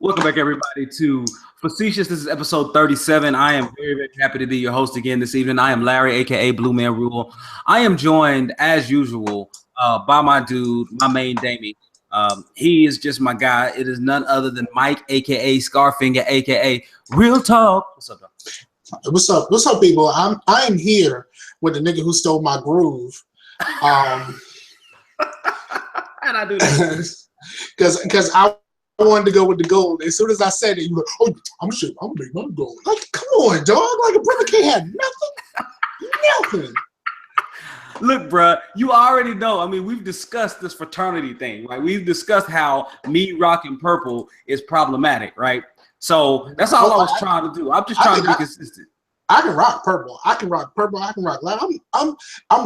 Welcome back, everybody, to Facetious. This is episode 37. I am very, very happy to be your host again this evening. I am Larry, a.k.a. Bluemanrule. I am joined, as usual, by my dude, my main Damie. He is just my guy. It is none other than Mike, a.k.a. Scarfinger, a.k.a. Real Talk. What's up, dog? What's up? What's up, people? I am here with the nigga who stole my groove. And I do that. Because I wanted to go with the gold. As soon as I said it, you were, oh, I'm gonna make my gold. Like, come on, dog. Like, a brother can't have nothing. Look, bruh, you already know. I mean, we've discussed this fraternity thing, right? We've discussed how me rocking purple is problematic, right? So that's all I was trying to do. I'm just trying to be consistent. I can rock purple. I can rock purple. I can rock. Like, I'm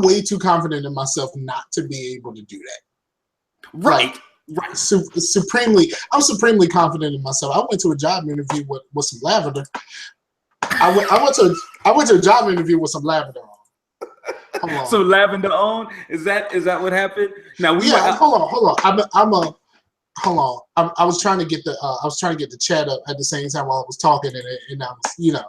way too confident in myself not to be able to do that. Right. Like, right. I'm supremely confident in myself. I went to a job interview with some lavender. I went to a job interview with some lavender on. So lavender on? Is that what happened? Now hold on. I was trying to get the chat up at the same time while I was talking, and I was,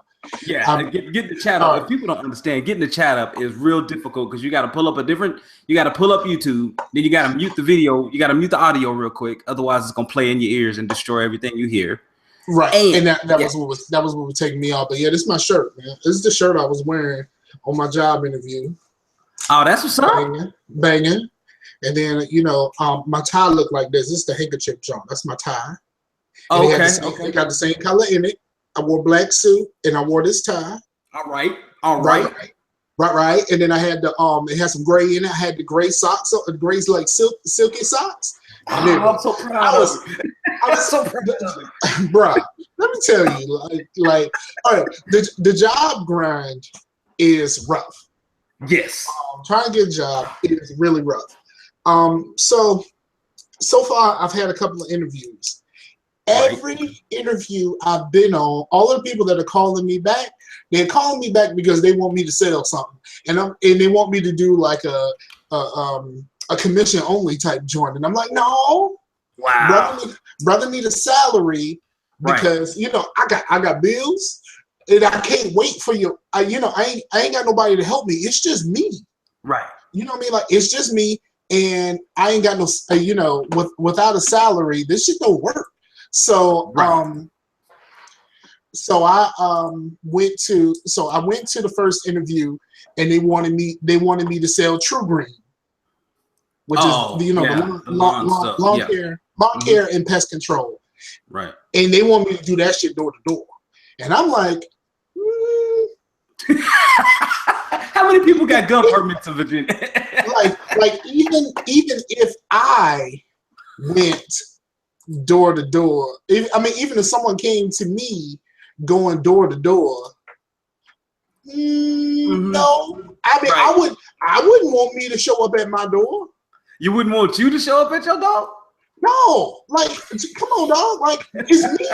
Yeah, get the chat up. If people don't understand, getting the chat up is real difficult because you got to pull up you got to pull up YouTube, then you got to mute the video, you got to mute the audio real quick, otherwise it's gonna play in your ears and destroy everything you hear. Right, and that was what was taking me off. But yeah, this is my shirt, man. This is the shirt I was wearing on my job interview. Oh, that's what's up. Banging. And then my tie looked like this. This is the handkerchief joint. That's my tie. Oh, okay. It got the same color in it. I wore a black suit and I wore this tie. All right. And then I had it had some gray in it. I had the gray socks, the grays like silky socks. I'm so proud of you. I was so proud of you. Bro, let me tell you, like, all right, the job grind is rough. Yes. Trying to get a job is really rough. So far I've had a couple of interviews. Every interview I've been on, all the people that are calling me back, they're calling me back because they want me to sell something, and they want me to do like a commission only type joint, and I'm like, no, wow, brother need a salary because I got bills, and I can't wait for you. I ain't got nobody to help me. It's just me, right? You know what I mean? Like, it's just me, and I ain't got no without a salary, this shit don't work. So I went to the first interview, and they wanted me to sell True Green, which is the lawn care and pest control. Right. And they want me to do that shit door to door. And I'm like, how many people got gun permits in Virginia? like even if I went door to door, even if someone came to me going door to door, no. I wouldn't want me to show up at my door. You wouldn't want you to show up at your door? No, like, come on, dog. Like, it's me.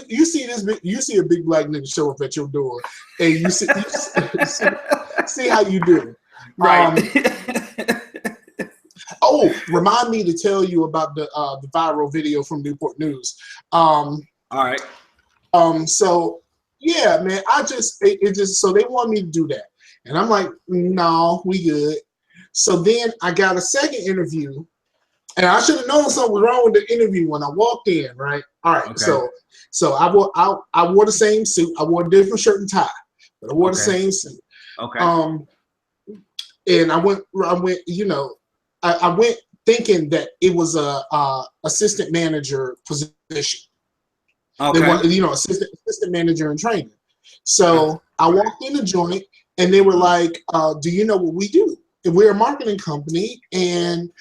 You see a big black nigga show up at your door, and you see how you do. Right. Oh, remind me to tell you about the viral video from Newport News. All right. So yeah, man, so they want me to do that, and I'm like, no, we good. So then I got a second interview, and I should have known something was wrong with the interview when I walked in. Right. All right. Okay. So I wore the same suit. I wore a different shirt and tie, but I wore the same suit. Okay. And I went. I went thinking that it was a assistant manager position. Okay. They wanted, assistant manager in training. So I walked in the joint, and they were like, "Do you know what we do? We're a marketing company, and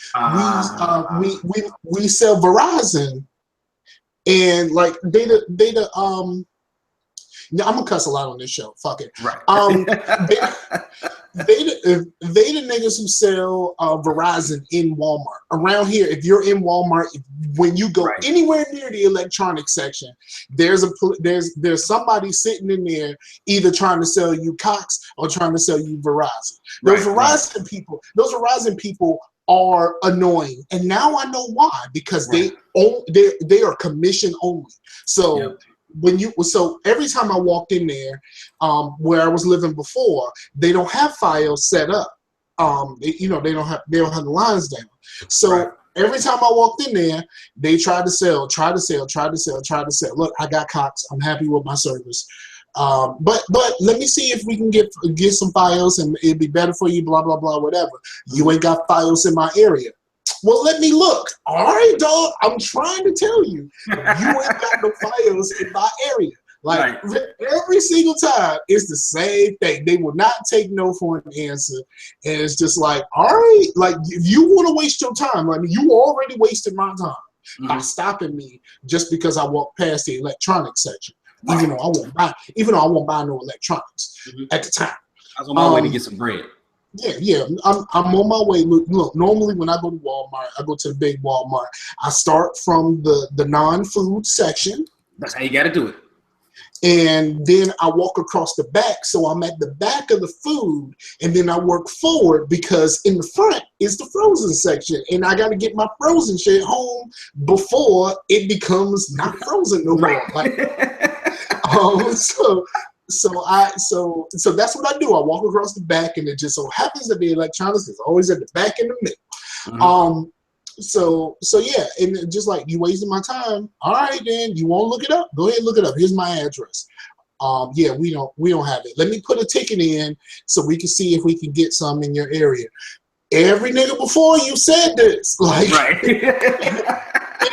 we sell Verizon, and like I'm gonna cuss a lot on this show. Fuck it. Right. They the niggas who sell Verizon in Walmart. Around here, if you're in Walmart, when you go anywhere near the electronics section, there's somebody sitting in there either trying to sell you Cox or trying to sell you Verizon. Those Verizon people are annoying, and now I know why, because they are commission only. So so every time I walked in there, where I was living before, they don't have files set up. They don't have the lines down. So every time I walked in there, they tried to sell. Look, I got Cox. I'm happy with my service. But let me see if we can get some files, and it'd be better for you, blah, blah, blah, whatever. You ain't got files in my area. Well, let me look. All right, dog. I'm trying to tell you, you ain't got no files in my area. Like every single time, it's the same thing. They will not take no for an answer. And it's just like, all right, like if you want to waste your time, like you already wasted my time by stopping me just because I walked past the electronics section. Even though I won't buy no electronics at the time. I was on my way to get some bread. Yeah. I'm on my way. Look, normally when I go to Walmart, I go to the big Walmart. I start from the non-food section. That's how you got to do it. And then I walk across the back, so I'm at the back of the food, and then I work forward because in the front is the frozen section, and I got to get my frozen shit home before it becomes not frozen no more. So that's what I do. I walk across the back, and it just so happens that the electronics is always at the back in the middle. So yeah, and just like, you wasting my time. All right, then you won't look it up. Go ahead and look it up. Here's my address. Yeah, we don't have it. Let me put a ticket in so we can see if we can get some in your area. Every nigga before you said this, like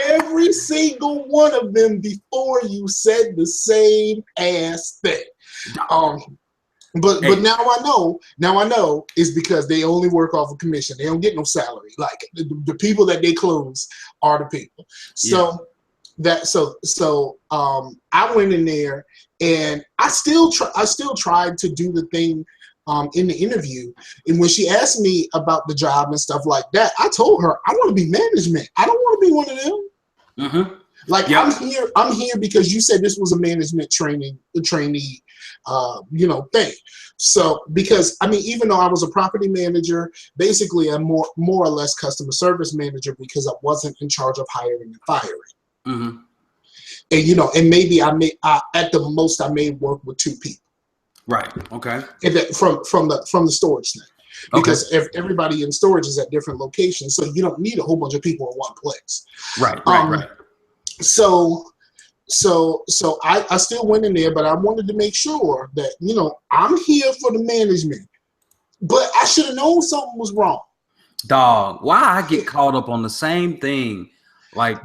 every single one of them before you said the same ass thing. But now I know it's because they only work off of commission. They don't get no salary. Like the people that they close are the people. So I went in there, and I still tried to do the thing in the interview. And when she asked me about the job and stuff like that, I told her I want to be management. I don't want to be one of them. Like I'm here because you said this was a management trainee thing. So because I mean, even though I was a property manager, basically I'm more or less customer service manager because I wasn't in charge of hiring and firing. And and maybe at the most I may work with 2 people. Right. Okay. And that from the storage thing. Because everybody in storage is at different locations, so you don't need a whole bunch of people in one place. Right. So I still went in there, but I wanted to make sure that, I'm here for the management. But I should have known something was wrong. Dog, why I get caught up on the same thing? Like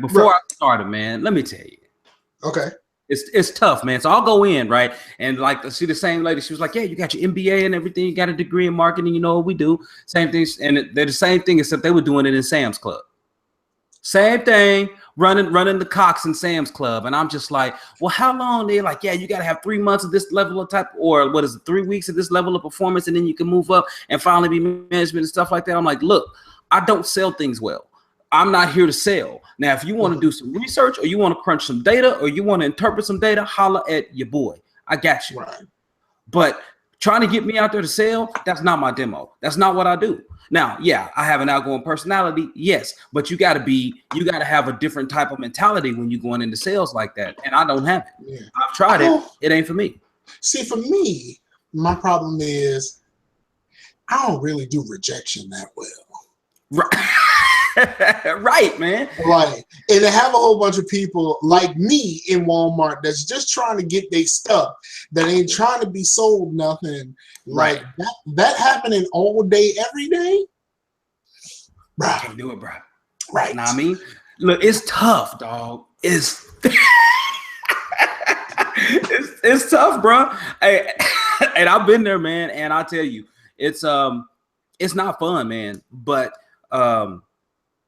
before I started, man, let me tell you. Okay. It's tough, man. So I'll go in, right? And like, see the same lady, she was like, yeah, you got your MBA and everything. You got a degree in marketing. You know what we do. Same thing. And they're the same thing, except they were doing it in Sam's Club. Same thing, running the Cox and Sam's Club. And I'm just like, well, how long? They're like, yeah, you got to have 3 months of this level of type, or what is it, 3 weeks of this level of performance, and then you can move up and finally be management and stuff like that. I'm like, look, I don't sell things well. I'm not here to sell. Now, if you want to do some research, or you want to crunch some data, or you want to interpret some data, holla at your boy. I got you. Right. But trying to get me out there to sell, that's not my demo. That's not what I do. Now, yeah, I have an outgoing personality, yes, but you got to have a different type of mentality when you're going into sales like that. And I don't have it. Yeah. I've tried it. It ain't for me. See, for me, my problem is I don't really do rejection that well. Right. Right, man. Right. And to have a whole bunch of people like me in Walmart that's just trying to get their stuff, that ain't trying to be sold nothing, like that happening all day, every day. Bro. Can't do it, bro. Right. You know what I mean? Look, it's tough, dog. It's it's tough, bro. Hey, and I've been there, man, and I tell you, it's not fun, man. But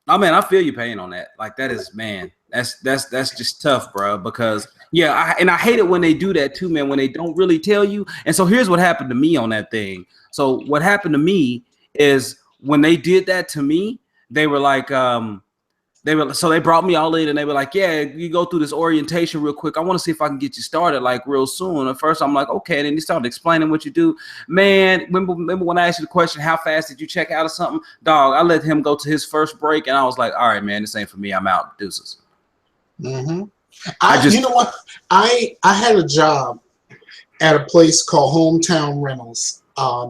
oh man, I feel your pain on that. Like that is, man, that's just tough, bro. Because yeah, I hate it when they do that too, man. When they don't really tell you. And so here's what happened to me on that thing. So what happened to me is when they did that to me, they were like, they brought me all in and they were like, yeah, you go through this orientation real quick. I want to see if I can get you started like real soon. At first I'm like, okay. And then he started explaining what you do. Man, remember when I asked you the question, how fast did you check out or something? Dog, I let him go to his first break and I was like, all right, man, this ain't for me. I'm out. Deuces. Mm-hmm. You know what? I had a job at a place called Hometown Rentals.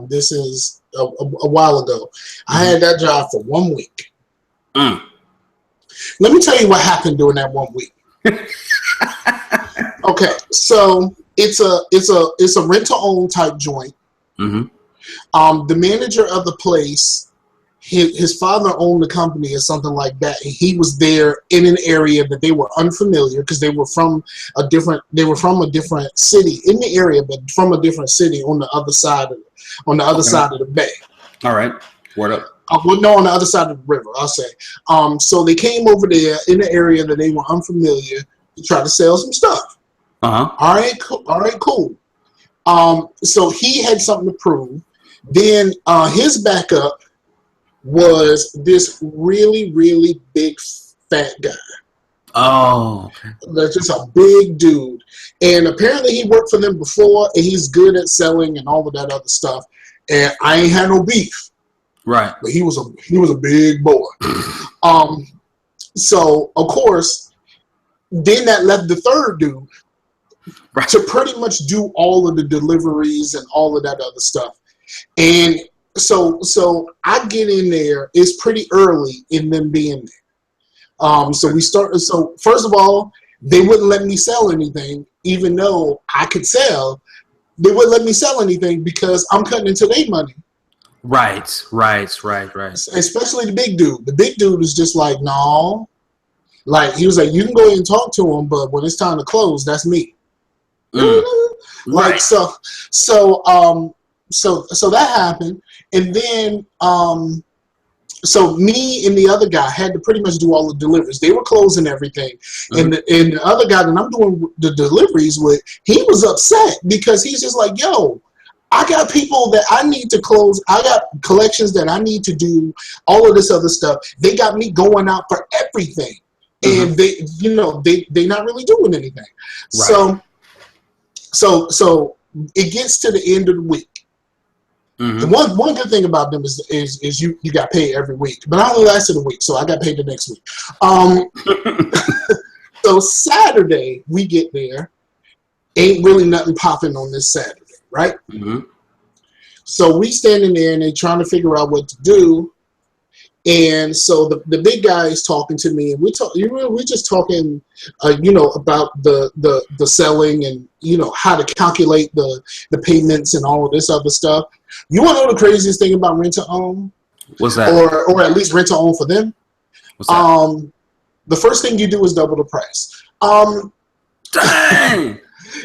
This is a while ago. I had that job for 1 week. Let me tell you what happened during that 1 week. Okay, so it's a rent-to-own type joint. Mm-hmm. The manager of the place, his father owned the company or something like that, and he was there in an area that they were unfamiliar because they were from a different city in the area, but from a different city on the other side of the bay. All right, word up. Well, no, on the other side of the river, I'll say. So they came over there in the area that they were unfamiliar to try to sell some stuff. All right, cool. So he had something to prove. Then his backup was this really, really big fat guy. Oh, okay. That's just a big dude. And apparently he worked for them before, and he's good at selling and all of that other stuff. And I ain't had no beef. Right. But he was a big boy. So of course, then that left the third dude to pretty much do all of the deliveries and all of that other stuff. And so I get in there, it's pretty early in them being there. So first of all, they wouldn't let me sell anything, even though I could sell. They wouldn't let me sell anything because I'm cutting into their money. Right. Especially the big dude. The big dude is just like, no. Like, he was like, you can go ahead and talk to him, but when it's time to close, that's me. Like, so that happened. And then, so me and the other guy had to pretty much do all the deliveries. They were closing everything. And the other guy that I'm doing the deliveries with, he was upset because he's just like, yo, I got people that I need to close. I got collections that I need to do, all of this other stuff. They got me going out for everything. And they not really doing anything. Right. So it gets to the end of the week. And one good thing about them is you got paid every week. But I only lasted a week, so I got paid the next week. So Saturday, we get there. Ain't really nothing popping on this Saturday. Right? So we standing there and they trying to figure out what to do. And so the big guy is talking to me, and we're just talking, about the selling and how to calculate the payments and all of this other stuff. You want to know the craziest thing about rent to own? What's that? Or at least rent to own for them? What's that? The first thing you do is double the price. Dang.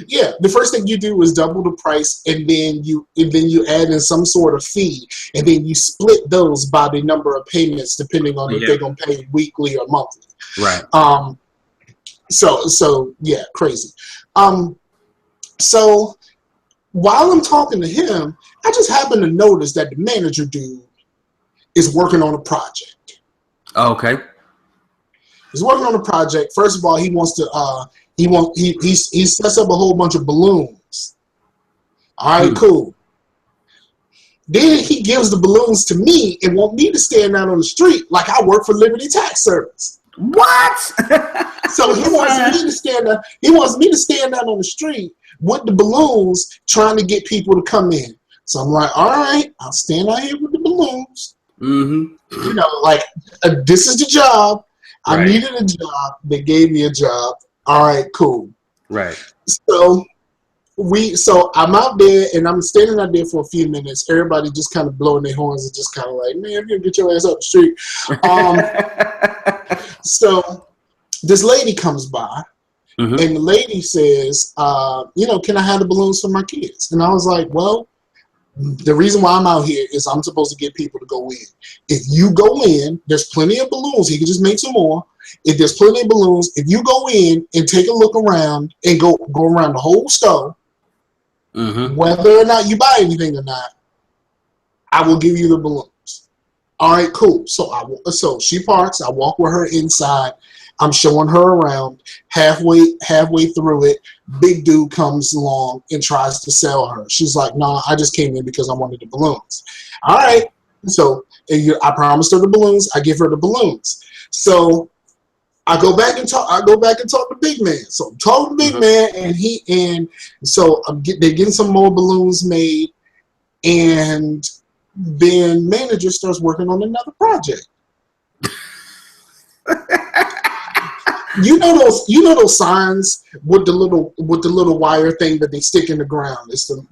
Yeah, the first thing you do is double the price, and then you add in some sort of fee, and then you split those by the number of payments, depending on if they're gonna pay weekly or monthly. Right. So yeah, crazy. So while I'm talking to him, I just happen to notice that the manager dude is working on a project. Okay. He's working on a project. First of all, he wants to. He sets up a whole bunch of balloons. All right, cool. Then he gives the balloons to me and want me to stand out on the street like I work for Liberty Tax Service. What? So he wants me to stand up. He wants me to stand out on the street with the balloons, trying to get people to come in. So I'm like, all right, I'll stand out here with the balloons. This is the job. I needed a job. They gave me a job. All right, cool. Right. So I'm out there and I'm standing out there for a few minutes. Everybody just kind of blowing their horns and just kind of like, man, you get your ass up the street. So this lady comes by and the lady says, can I have the balloons for my kids? And I was like, well, the reason why I'm out here is I'm supposed to get people to go in. If you go in, there's plenty of balloons. He can just make some more. If there's plenty of balloons, if you go in and take a look around and go around the whole store, whether or not you buy anything or not, I will give you the balloons. All right, cool. So she parks. I walk with her inside. I'm showing her around. Halfway through it, big dude comes along and tries to sell her. She's like, "Nah, I just came in because I wanted the balloons." All right. So I promised her the balloons. I give her the balloons. So I go back and talk to Big Man. So I'm talking to Big Man, and so they're getting some more balloons made, and then manager starts working on another project. You know those signs with the little wire thing that they stick in the ground. It's the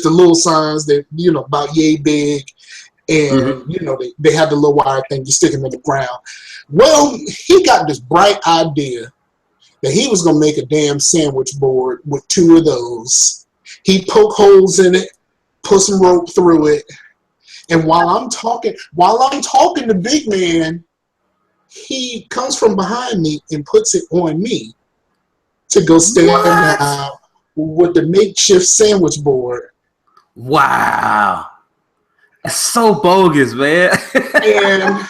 little signs that about yay big, and they have the little wire thing you stick them in the ground. Well, he got this bright idea that he was gonna make a damn sandwich board with 2 of those. He poke holes in it, put some rope through it, and while I'm talking to Big Man, he comes from behind me and puts it on me to go stand out with the makeshift sandwich board. Wow. That's so bogus, man. And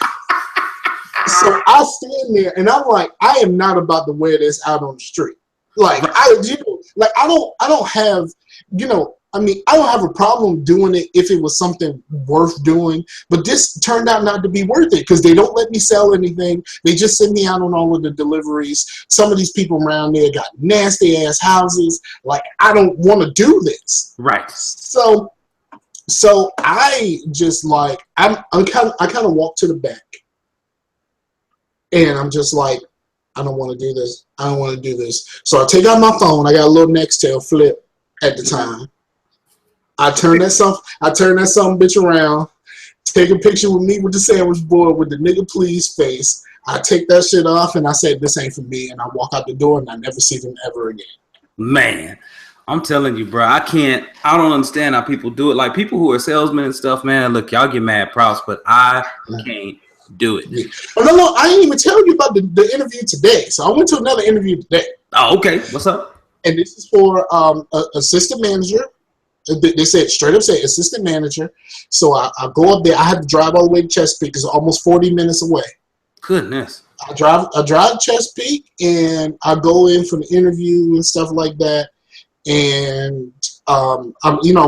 so I stand there and I'm like, I am not about to wear this out on the street. Like I don't have a problem doing it if it was something worth doing, but this turned out not to be worth it because they don't let me sell anything. They just send me out on all of the deliveries. Some of these people around there got nasty ass houses. Like, I don't want to do this. Right. So I just like, I kind of walk to the back and I'm just like, I don't want to do this. I don't want to do this. So I take out my phone. I got a little Nextel flip at the time. I turn that son bitch around, take a picture with me with the sandwich board with the nigga please face. I take that shit off and I say, this ain't for me. And I walk out the door and I never see them ever again. Man, I'm telling you, bro, I don't understand how people do it. Like people who are salesmen and stuff, man, look, y'all get mad props, but I can't do it. Yeah. Oh, no, I didn't even tell you about the interview today. So I went to another interview today. Oh, okay. What's up? And this is for assistant manager. They said straight up assistant manager. So I go up there. I have to drive all the way to Chesapeake. It's almost 40 minutes away. Goodness. I drive to Chesapeake and I go in for the interview and stuff like that. And I'm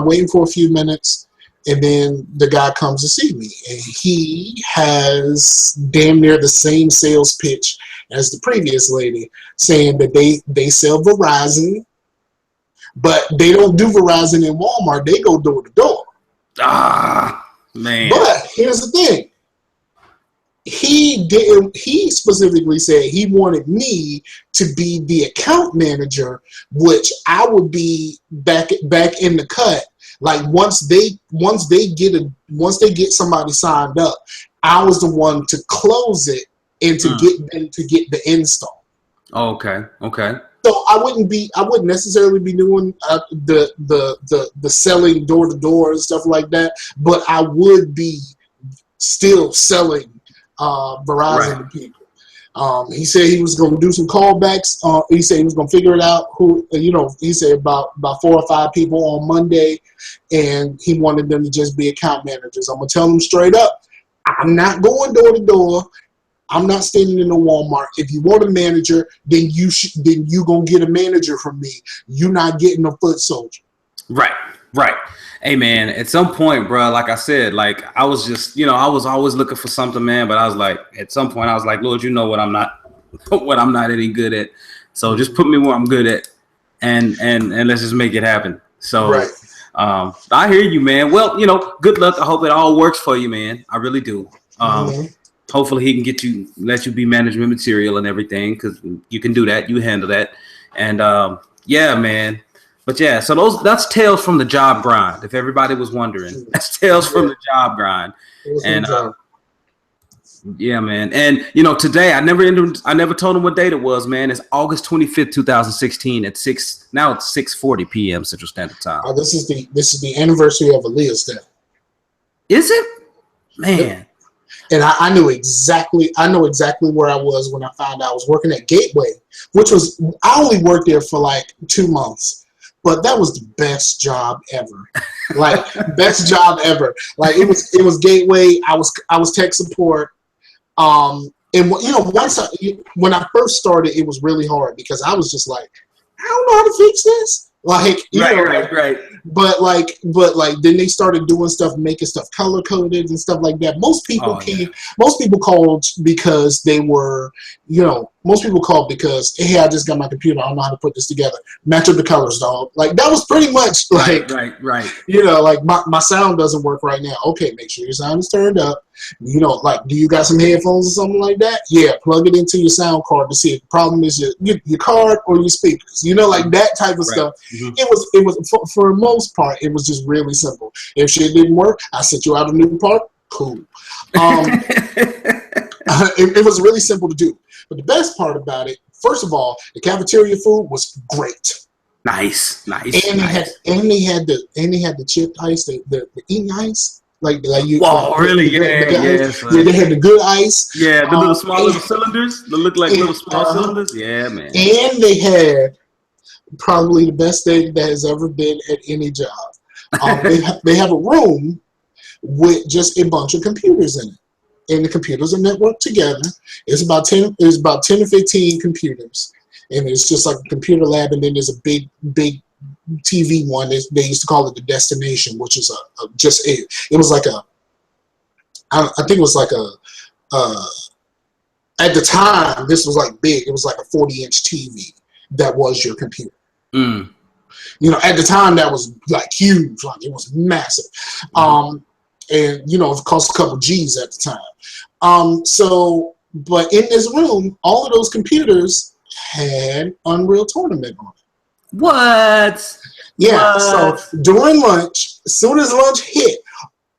waiting for a few minutes, and then the guy comes to see me, and he has damn near the same sales pitch as the previous lady, saying that they sell Verizon. But they don't do Verizon in Walmart. They go door to door. Ah, man. But here's the thing. He specifically said he wanted me to be the account manager, which I would be back in the cut. Like once they get somebody signed up, I was the one to close it and to get them to get the install. Okay. So I wouldn't necessarily be doing the selling door to door and stuff like that, but I would be still selling Verizon to people. He said he was going to do some callbacks. He said he was going to figure it out. He said about 4 or 5 people on Monday, and he wanted them to just be account managers. I'm going to tell them straight up, I'm not going door to door. I'm not standing in a Walmart. If you want a manager, then you gonna get a manager from me. You're not getting a foot soldier. Right. Hey man, at some point, bro, like I said, like I was just, I was always looking for something, man. But I was like, at some point, I was like, Lord, you know what I'm not any good at. So just put me where I'm good at, and let's just make it happen. So, right. I hear you, man. Well, good luck. I hope it all works for you, man. I really do. Hopefully he can let you be management material and everything, because you can do that. You handle that. And yeah, man. But yeah, so that's Tales from the Job Grind. If everybody was wondering, that's Tales from the Job Grind. And yeah, man. And today I never told him what date it was, man. It's August 25th, 2016 at 6:40 p.m. Central Standard Time. This is the anniversary of Aaliyah's death. Is it? Man. Yep. And I know exactly where I was when I found out. I was working at Gateway, I only worked there for like 2 months. but that was the best job ever. Like best job ever. Like it was gateway. I was tech support. And you know, when I first started, it was really hard because I was just like, I don't know how to fix this. Like, right. But then they started doing stuff, making stuff color coded and stuff like that. Most people called because they were, you know, most people called because, hey, I just got my computer, I don't know how to put this together. Match up the colors, dog. Like that was pretty much like, right. You know, like my sound doesn't work right now. Okay, make sure your sound is turned up. You know, like, do you got some headphones or something like that? Yeah, plug it into your sound card to see if the problem is your card or your speakers. You know, like that type of stuff. Mm-hmm. It was for the most part, it was just really simple. If shit didn't work, I sent you out a new part. Cool. It was really simple to do. But the best part about it, first of all, the cafeteria food was great. Nice. And they had the chipped ice, the eating ice. Like you. Wow, really? They had the good ice. Yeah, the little cylinders. They look like little small cylinders. Yeah, man. And they had probably the best thing that has ever been at any job. They have a room with just a bunch of computers in it, and the computers are networked together. It's about 10 to 15 computers, and it's just like a computer lab. And then there's a big TV one. They used to call it the destination, which is it was like I think it was like at the time this was like big. It was like a 40-inch TV that was your computer. Mm. You know, at the time that was like huge. Like it was massive. And you know, it cost a couple G's at the time. But in this room, all of those computers had Unreal Tournament on it. What? Yeah. What? So during lunch, as soon as lunch hit,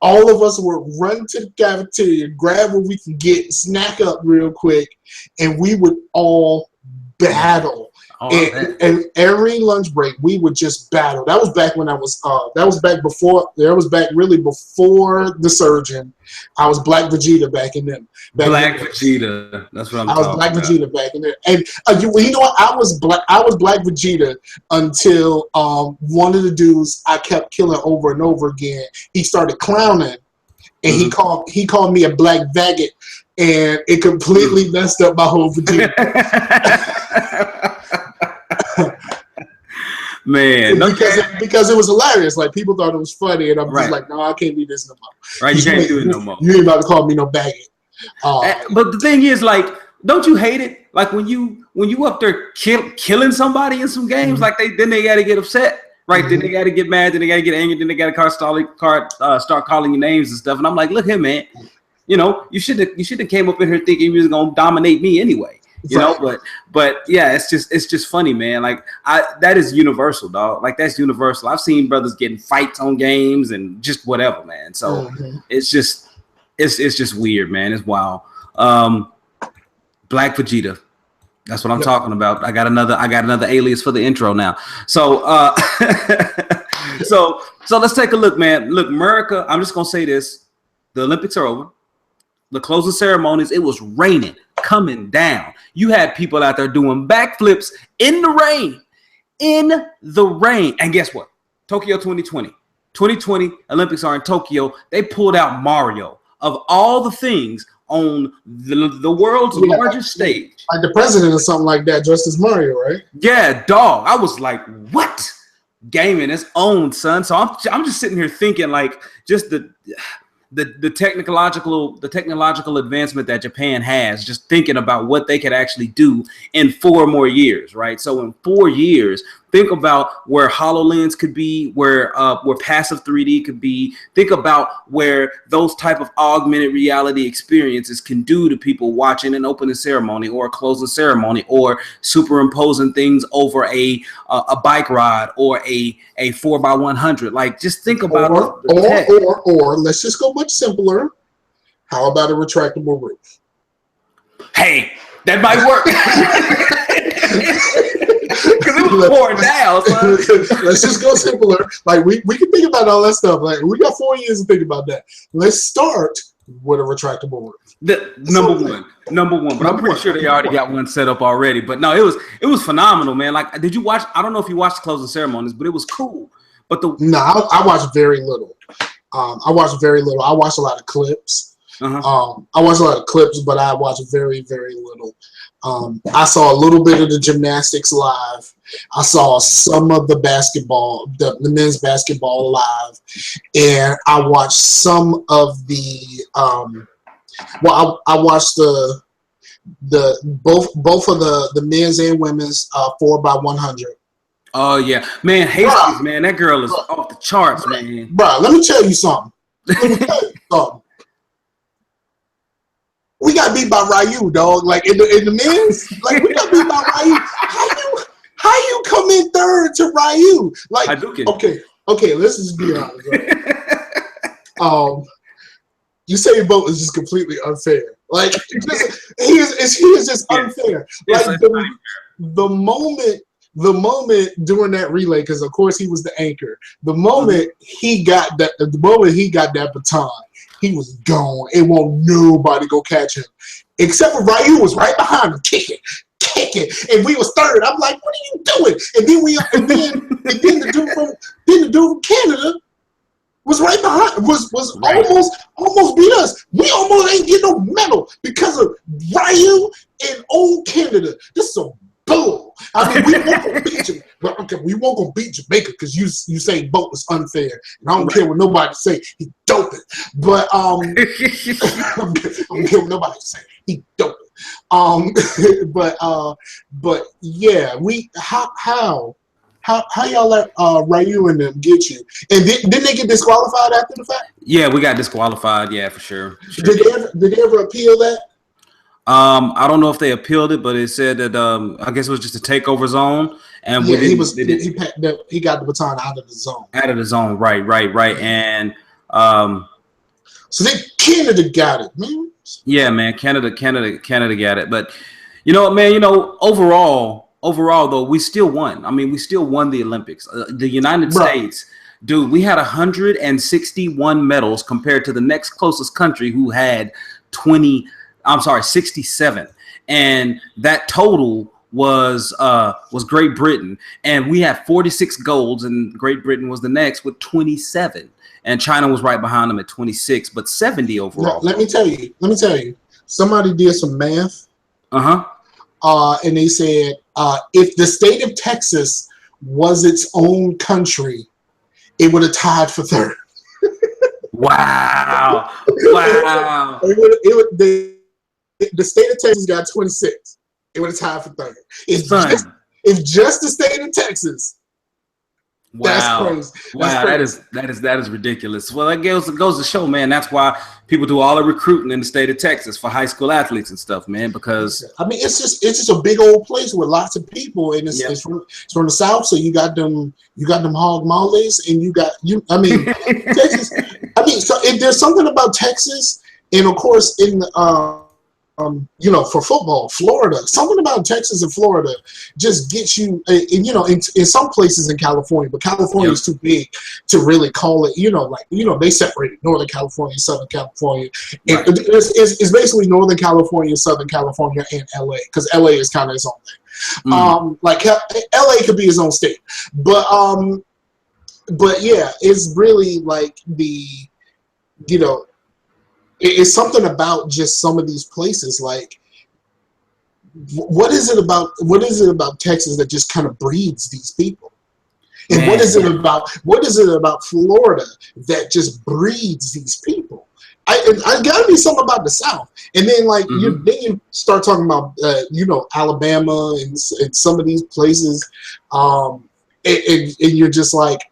all of us would run to the cafeteria, grab what we could get, snack up real quick, and we would all battle. And every lunch break, we would just battle. That was back when I was. That was back really before the surgeon. I was Black Vegeta back in them. Vegeta. That's what I'm talking about. I was Black Vegeta back in there. And you know what? I was Black Vegeta until one of the dudes I kept killing over and over again. He started clowning, and he called me a Black Vagot, and it completely messed up my whole Vegeta. Man, because it was hilarious. Like people thought it was funny, and I'm just like, no, I can't do this no more. Right, you can't do it no more. You ain't about to call me no baggage. But the thing is, like, don't you hate it? Like when you up there killing somebody in some games, like they got to get upset, right? Then they got to get mad, then they got to get angry, then they got to start calling you names and stuff. And I'm like, look here, man. You know, you should have came up in here thinking you was gonna dominate me anyway. You know, but yeah, it's just funny, man. Like that is universal, dog. Like that's universal. I've seen brothers getting fights on games and just whatever, man. So it's just weird, man. It's wild. Black Vegeta. That's what I'm talking about. I got another alias for the intro now. So so let's take a look, man. Look, America, I'm just gonna say this. The Olympics are over. The closing ceremonies, it was raining, coming down. You had people out there doing backflips in the rain. And guess what? Tokyo 2020 Olympics are in Tokyo. They pulled out Mario. Of all the things on the world's largest stage. Like the president or something like that, dressed as Mario, right? Yeah, dog. I was like, what? Gaming its own, son. So I'm just sitting here thinking like just the technological advancement that Japan has, just thinking about what they could actually do in 4 more years, right? So in 4 years, think about where HoloLens could be, where passive 3D could be. Think about where those type of augmented reality experiences can do to people watching an opening ceremony or a closing ceremony, or superimposing things over a bike ride or a 4x100. Like, just think about or let's just go much simpler. How about a retractable roof? Hey, that might work. Because it was pouring down, son. Let's just go simpler. Like we can think about all that stuff. Like we got 4 years to think about that. Let's start with a retractable roof. The number one. But I'm pretty sure they already got one set up already. But no, it was phenomenal, man. Like, did you watch? I don't know if you watched the closing ceremonies, but it was cool. But I watched very little. I watched very little. I watched a lot of clips. I watched a lot of clips, but I watched very, very little. I saw a little bit of the gymnastics live. I saw some of the basketball, the men's basketball live, and I watched some of the. I watched the both of the men's and women's 4x100. Oh yeah, man, Hastings, man, that girl is off the charts, man. Bro, let me tell you something. We got beat by Ryu, dog. Like in the men's, like we got beat by Ryu. How you come in third to Ryu? Like, okay, let's just be honest. Right? Usain Bolt is just completely unfair. Like, he is just unfair. Like the moment during that relay, because of course he was the anchor. The moment he got that baton, he was gone. It won't nobody go catch him, except for Ryu was right behind him, kicking, and we was third. I'm like, what are you doing? And then the dude from Canada was right behind, was almost beat us. We almost ain't get no medal because of Ryu and old Canada. This is a bull. I mean, we won't gonna beat you. Well, okay, we won't gonna beat Jamaica because you say Bolt was unfair, and I don't care what nobody say. He doping, but I don't care what nobody say. He doping. But yeah, how y'all let Ryu and them get you? And didn't they get disqualified after the fact? Yeah, we got disqualified. Yeah, for sure. Did they ever appeal that? I don't know if they appealed it, but it said that I guess it was just a takeover zone, and yeah, he got the baton out of the zone. Out of the zone, right, and so Canada got it, man. Yeah, man, Canada got it, but you know what, man, overall though, we still won. I mean, we still won the Olympics. The United States, dude, we had 161 medals compared to the next closest country who had 67, and that total was Great Britain, and we had 46 golds, and Great Britain was the next with 27, and China was right behind them at 26, but 70 overall. Let me tell you, somebody did some math, and they said if the state of Texas was its own country, it would have tied for third. Wow! The state of Texas got 26. It would have tied for third. If just the state of Texas. Wow. That's crazy. Wow, that is ridiculous. Well, that goes to show, man, that's why people do all the recruiting in the state of Texas for high school athletes and stuff, man, because I mean it's just a big old place with lots of people, and it's from the South, so you got them hog mollies, and Texas. I mean, so if there's something about Texas, and of course in for football, Florida, something about Texas and Florida just gets you, in some places in California, but California is too big to really call it, they separated Northern California and Southern California. Right. It's basically Northern California, Southern California, and LA, because LA is kind of its own thing. LA could be its own state, but yeah, it's really like it's something about just some of these places. Like, what is it about Texas that just kind of breeds these people? And man, what is it about Florida that just breeds these people? I gotta be something about the South. And then then you start talking about Alabama and some of these places, and you're just like,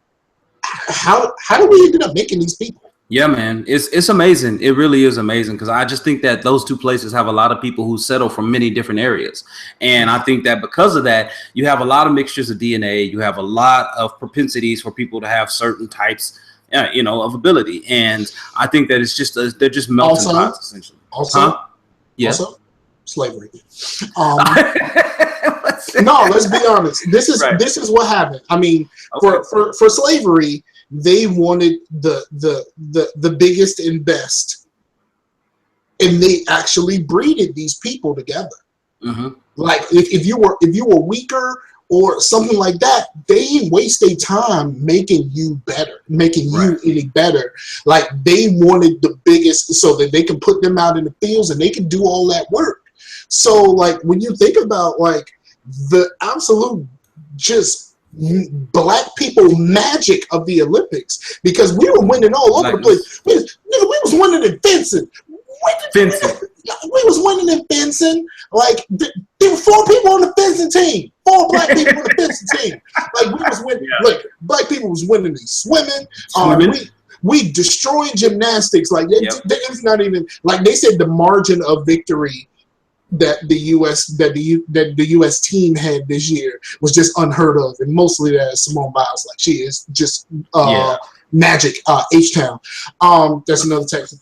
how do we end up making these people? Yeah, man, it's amazing. It really is amazing, because I just think that those two places have a lot of people who settle from many different areas. And I think that because of that, you have a lot of mixtures of DNA. You have a lot of propensities for people to have certain types, of ability. And I think that it's just they're just melting pots, essentially. Also, slavery. No, let's be honest. This is what happened. I mean, for slavery, they wanted the biggest and best and they actually breeded these people together. Mm-hmm. Like if you were weaker or something like that, they didn't waste their time making you better, making you any better. Like they wanted the biggest so that they can put them out in the fields and they can do all that work. So like when you think about like the absolute just black people magic of the Olympics, because we were winning all over the place. We was winning in fencing. We was winning in fencing. Like there were 4 people on the fencing team, 4 black people on the fencing team. Like we was winning. Yeah. Like black people was winning in swimming. We destroyed gymnastics. Like it's not even like they said the margin of victory that the U.S. team had this year was just unheard of, and mostly that Simone Biles, like she is just magic. H-Town. That's another Texan.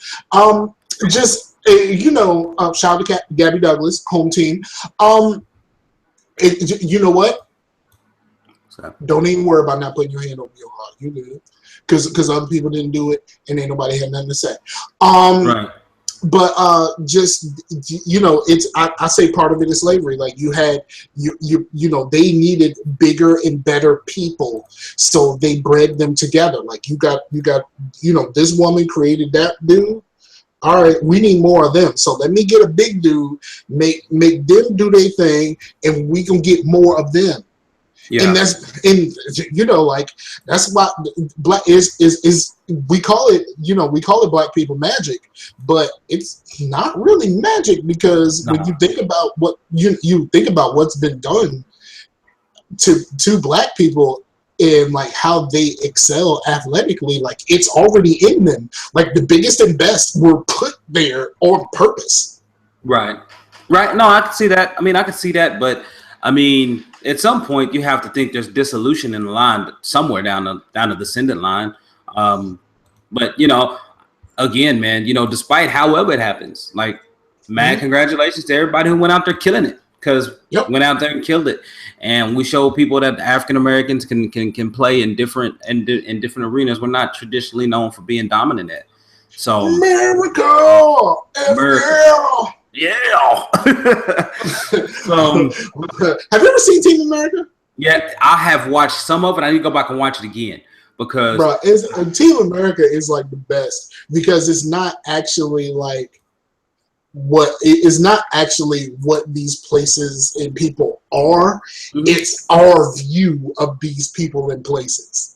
Just shout out to Gabby Douglas, home team. You know what? Don't even worry about not putting your hand over your heart. You good, because other people didn't do it, and ain't nobody had nothing to say. Right. But it's I say part of it is slavery. Like you had they needed bigger and better people, so they bred them together. Like you got this woman created that dude. All right, we need more of them. So let me get a big dude, make them do their thing, and we can get more of them. Yeah. And that's why black is we call it black people magic, but it's not really magic, because when you think about what you think about what's been done to black people and like how they excel athletically, like it's already in them. Like the biggest and best were put there on purpose. Right. No, I can see that. I mean, I can see that, but I mean, at some point you have to think there's dissolution in the line somewhere down the descendant line. But again, man, despite however it happens, like mad congratulations to everybody who went out there killing it, because went out there and killed it. And we show people that African Americans can play in different arenas we're not traditionally known for being dominant at. So America. Yeah. So, have you ever seen Team America? Yeah, I have watched some of it. I need to go back and watch it again, because Team America is like the best, because it's not actually like what these places and people are. Mm-hmm. It's our view of these people and places.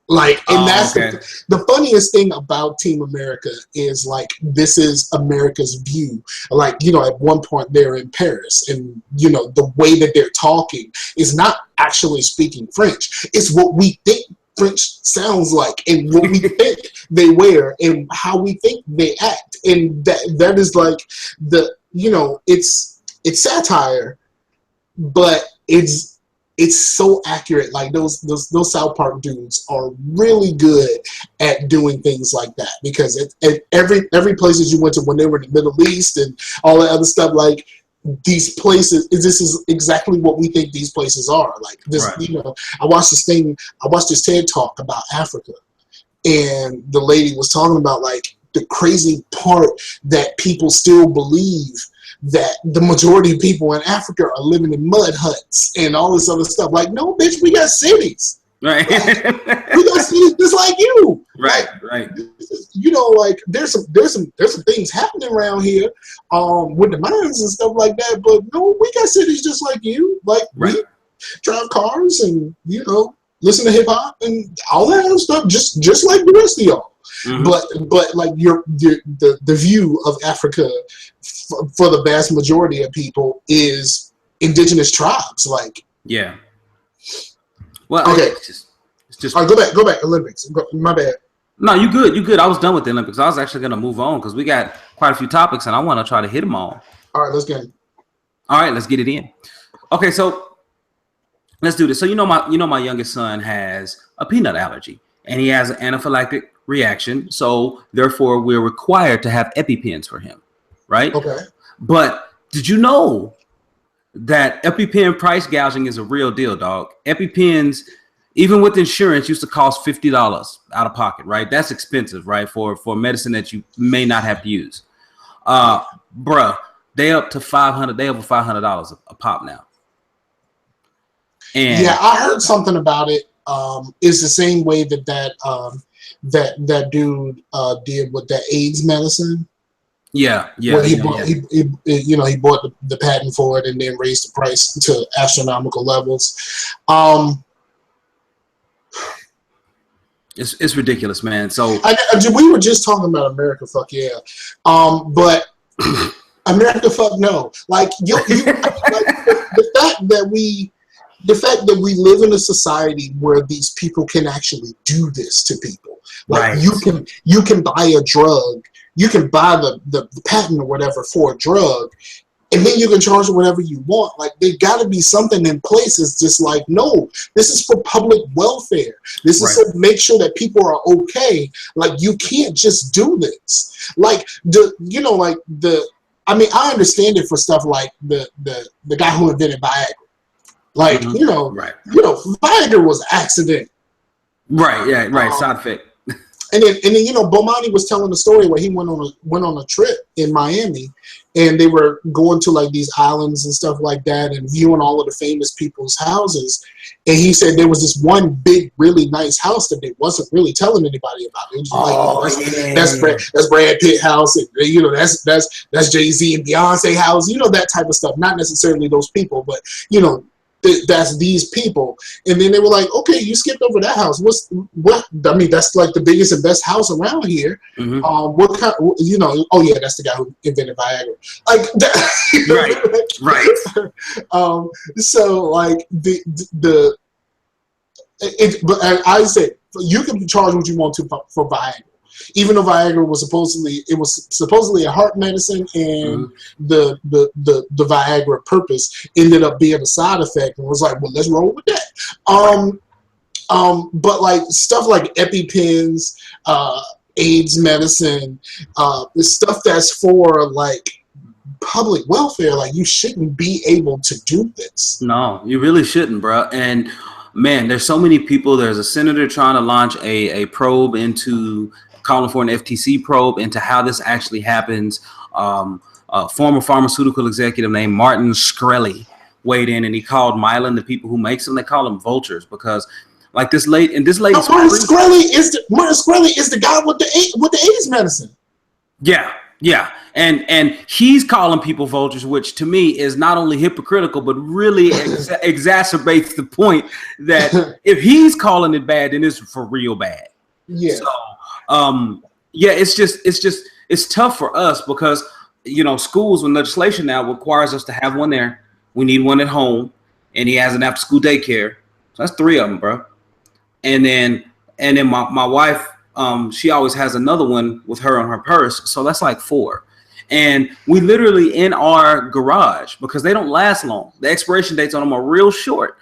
Like, and that's the funniest thing about Team America is like, this is America's view. Like, at one point they're in Paris, and the way that they're talking is not actually speaking French. It's what we think French sounds like, and what we think they wear, and how we think they act. And that is like it's satire, but it's so accurate. Like those South Park dudes are really good at doing things like that, because at every places you went to when they were in the Middle East and all that other stuff, like these places, this is exactly what we think these places are. Like this, I watched this TED Talk about Africa, and the lady was talking about like the crazy part that people still believe that the majority of people in Africa are living in mud huts and all this other stuff. Like, no, bitch, we got cities. Right. Like, we got cities just like you. Right. Like, right. Like there's some things happening around here with the mines and stuff like that. But no, we got cities just like you. Like we drive cars and listen to hip hop and all that other stuff, just like the rest of y'all. Mm-hmm. But like the view of Africa for the vast majority of people is indigenous tribes. Like well, okay, it's just all right, go back Olympics. My bad. No, you good. I was done with the Olympics. I was actually gonna move on because we got quite a few topics and I want to try to hit them all. All right, let's get it. All right, let's get it in. Okay, so let's do this. So my youngest son has a peanut allergy and he has an anaphylactic reaction. So therefore, we're required to have EpiPens for him, right? Okay. But did you know that Epipen price gouging is a real deal, dog? EpiPens, even with insurance, used to cost $50 out of pocket, right? That's expensive, right? For medicine that you may not have to use. Bruh, they up to $500. They over $500 a pop now. And yeah, I heard something about it. It's the same way that dude did with that AIDS medicine. Yeah. Where he bought the patent for it and then raised the price to astronomical levels. It's ridiculous, man. So we were just talking about America, fuck yeah, but America, fuck no. Like like the fact that we live in a society where these people can actually do this to people. Like right. you can buy a drug, you can buy the patent or whatever for a drug, and then you can charge whatever you want. Like, there got to be something in place. It's just like, no, this is for public welfare. This is to make sure that people are okay. Like, you can't just do this. Like, I mean, I understand it for stuff like the guy who invented Viagra. Like, Viagra was an accident. Right, yeah, right, side effect. And then Bomani was telling the story where he went on a trip in Miami, and they were going to like these islands and stuff like that, and viewing all of the famous people's houses. And he said there was this one big, really nice house that they wasn't really telling anybody about. It was that's Brad Pitt house, and that's Jay-Z and Beyonce house, that type of stuff. Not necessarily those people, but that's these people. And then they were like, okay, you skipped over that house. I mean, that's like the biggest and best house around here. Mm-hmm. What kind? Oh yeah, that's the guy who invented Viagra. Like that. right. So like but I say you can charge what you want to for Viagra. Even though Viagra was supposedly a heart medicine, and the Viagra purpose ended up being a side effect, and was like, well, let's roll with that. But like stuff like EpiPens, AIDS medicine, the stuff that's for like public welfare, like you shouldn't be able to do this. No, you really shouldn't, bro. And man, there's so many people. There's a senator trying to launch a probe into. Calling for an FTC probe into how this actually happens. A former pharmaceutical executive named Martin Shkreli weighed in, and he called Mylan, the people who makes them, they call them vultures, because like this lady. Martin Shkreli is the guy with the AIDS medicine. Yeah. And he's calling people vultures, which to me is not only hypocritical, but really exacerbates the point that if he's calling it bad, then it's for real bad. Yeah. So, it's tough for us because, schools and legislation now requires us to have one there. We need one at home, and he has an after school daycare. So that's 3 of them, bro. And then my wife, she always has another one with her on her purse. So that's like 4. And we literally in our garage, because they don't last long. The expiration dates on them are real short.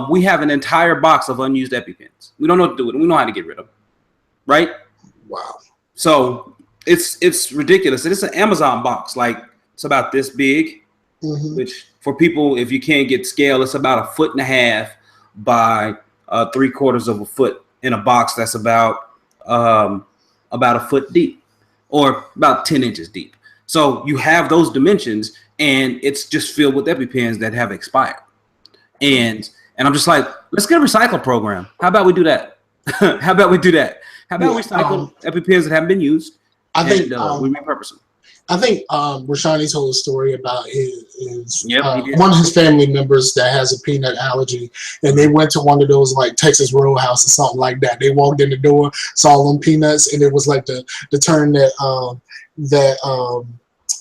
We have an entire box of unused EpiPens. We don't know what to do with them. We know how to get rid of them. Right? Wow. So it's ridiculous. It's an Amazon box. Like, it's about this big, which for people, if you can't get scale, it's about 1.5 feet by 3/4 of a foot in a box that's about a foot deep, or about 10 inches deep. So you have those dimensions, and it's just filled with EpiPens that have expired. And I'm just like, let's get a recycle program. How about we do that? How about we recycle EpiPens that haven't been used? I think we repurpose them. I think Rashani told a story about one of his family members that has a peanut allergy, and they went to one of those like Texas Roadhouse or something like that. They walked in the door, saw them peanuts, and it was like the turn that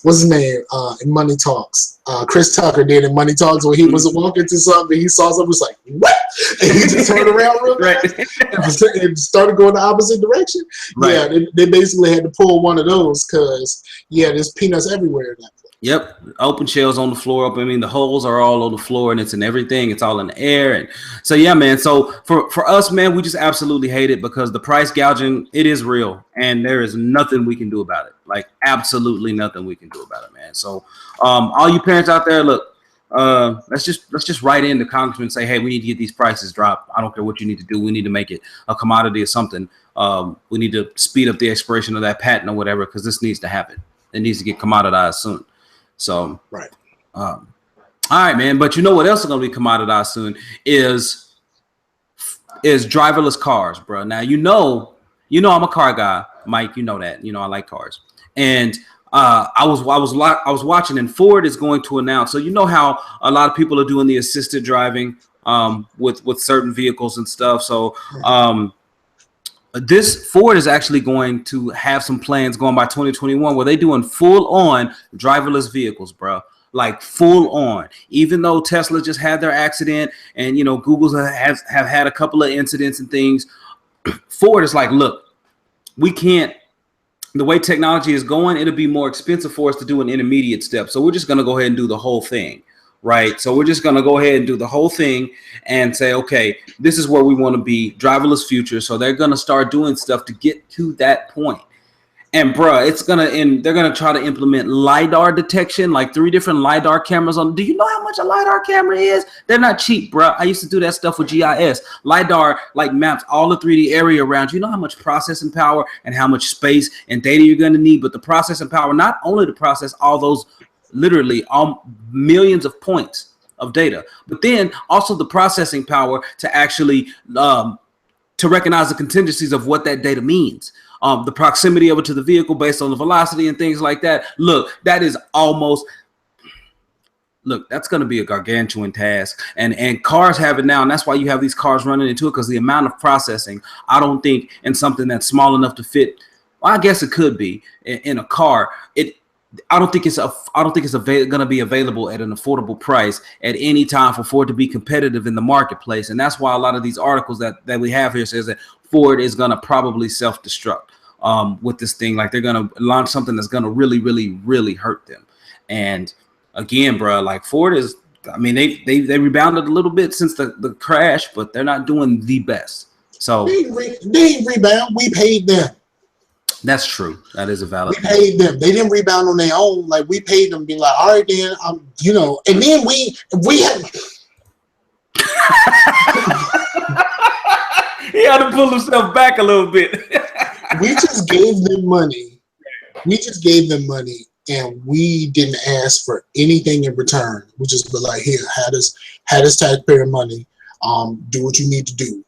what's his name in Money Talks. Chris Tucker did in Money Talks, where he was walking to something, he saw something, was like, what? And he just turned around real fast and started going the opposite direction. Right. Yeah, they basically had to pull one of those because, there's peanuts everywhere in that place. Yep, open shells on the floor. I mean, the holes are all on the floor, and it's in everything. It's all in the air, and so yeah, man. So for us, man, we just absolutely hate it because the price gouging, it is real, and there is nothing we can do about it. Like, absolutely nothing we can do about it, man. So all you parents out there, look, let's just write in to Congressman and say, hey, we need to get these prices dropped. I don't care what you need to do. We need to make it a commodity or something. We need to speed up the expiration of that patent or whatever, because this needs to happen. that needs to get commoditized soon. So, right. All right, man. But you know what else is going to be commoditized soon is driverless cars, bro. Now you know I'm a car guy, Mike. You know that. You know I like cars, and I was watching, and Ford is going to announce. So you know how a lot of people are doing the assisted driving with certain vehicles and stuff. So this Ford is actually going to have some plans going by 2021 where they're doing full on driverless vehicles, bro. Like full on. Even though Tesla just had their accident, and you know Google's have had a couple of incidents and things, Ford is like, look, we can't. The way technology is going, it'll be more expensive for us to do an intermediate step. So we're just going to go ahead and do the whole thing, right? So we're just going to go ahead and do the whole thing and say, okay, this is where we want to be, driverless future. So they're going to start doing stuff to get to that point. And bruh, they're gonna try to implement LiDAR detection, like 3 different LiDAR cameras on. Do you know how much a LiDAR camera is? They're not cheap, bruh. I used to do that stuff with GIS. LiDAR like maps all the 3D area around you. You know how much processing power and how much space and data you're gonna need, but the processing power, not only to process all those literally millions of points of data, but then also the processing power to actually to recognize the contingencies of what that data means. The proximity of it to the vehicle based on the velocity and things like that. Look, that's going to be a gargantuan task. And cars have it now. And that's why you have these cars running into it, because the amount of processing, I don't think in something that's small enough to fit. Well, I guess it could be in a car. I don't think it's going to be available at an affordable price at any time for Ford to be competitive in the marketplace. And that's why a lot of these articles that we have here says that Ford is going to probably self-destruct with this thing. Like they're going to launch something that's going to really, really, really hurt them. And again, bro, like Ford is, I mean, they rebounded a little bit since the crash, but they're not doing the best. So they didn't rebound. We paid them. That's true. That is a valid. We paid them. They didn't rebound on their own. Like we paid them. Be like, all right, then, you know. And then we had. He had to pull himself back a little bit. We just gave them money. And we didn't ask for anything in return. We just be like, here, have this taxpayer money. Do what you need to do.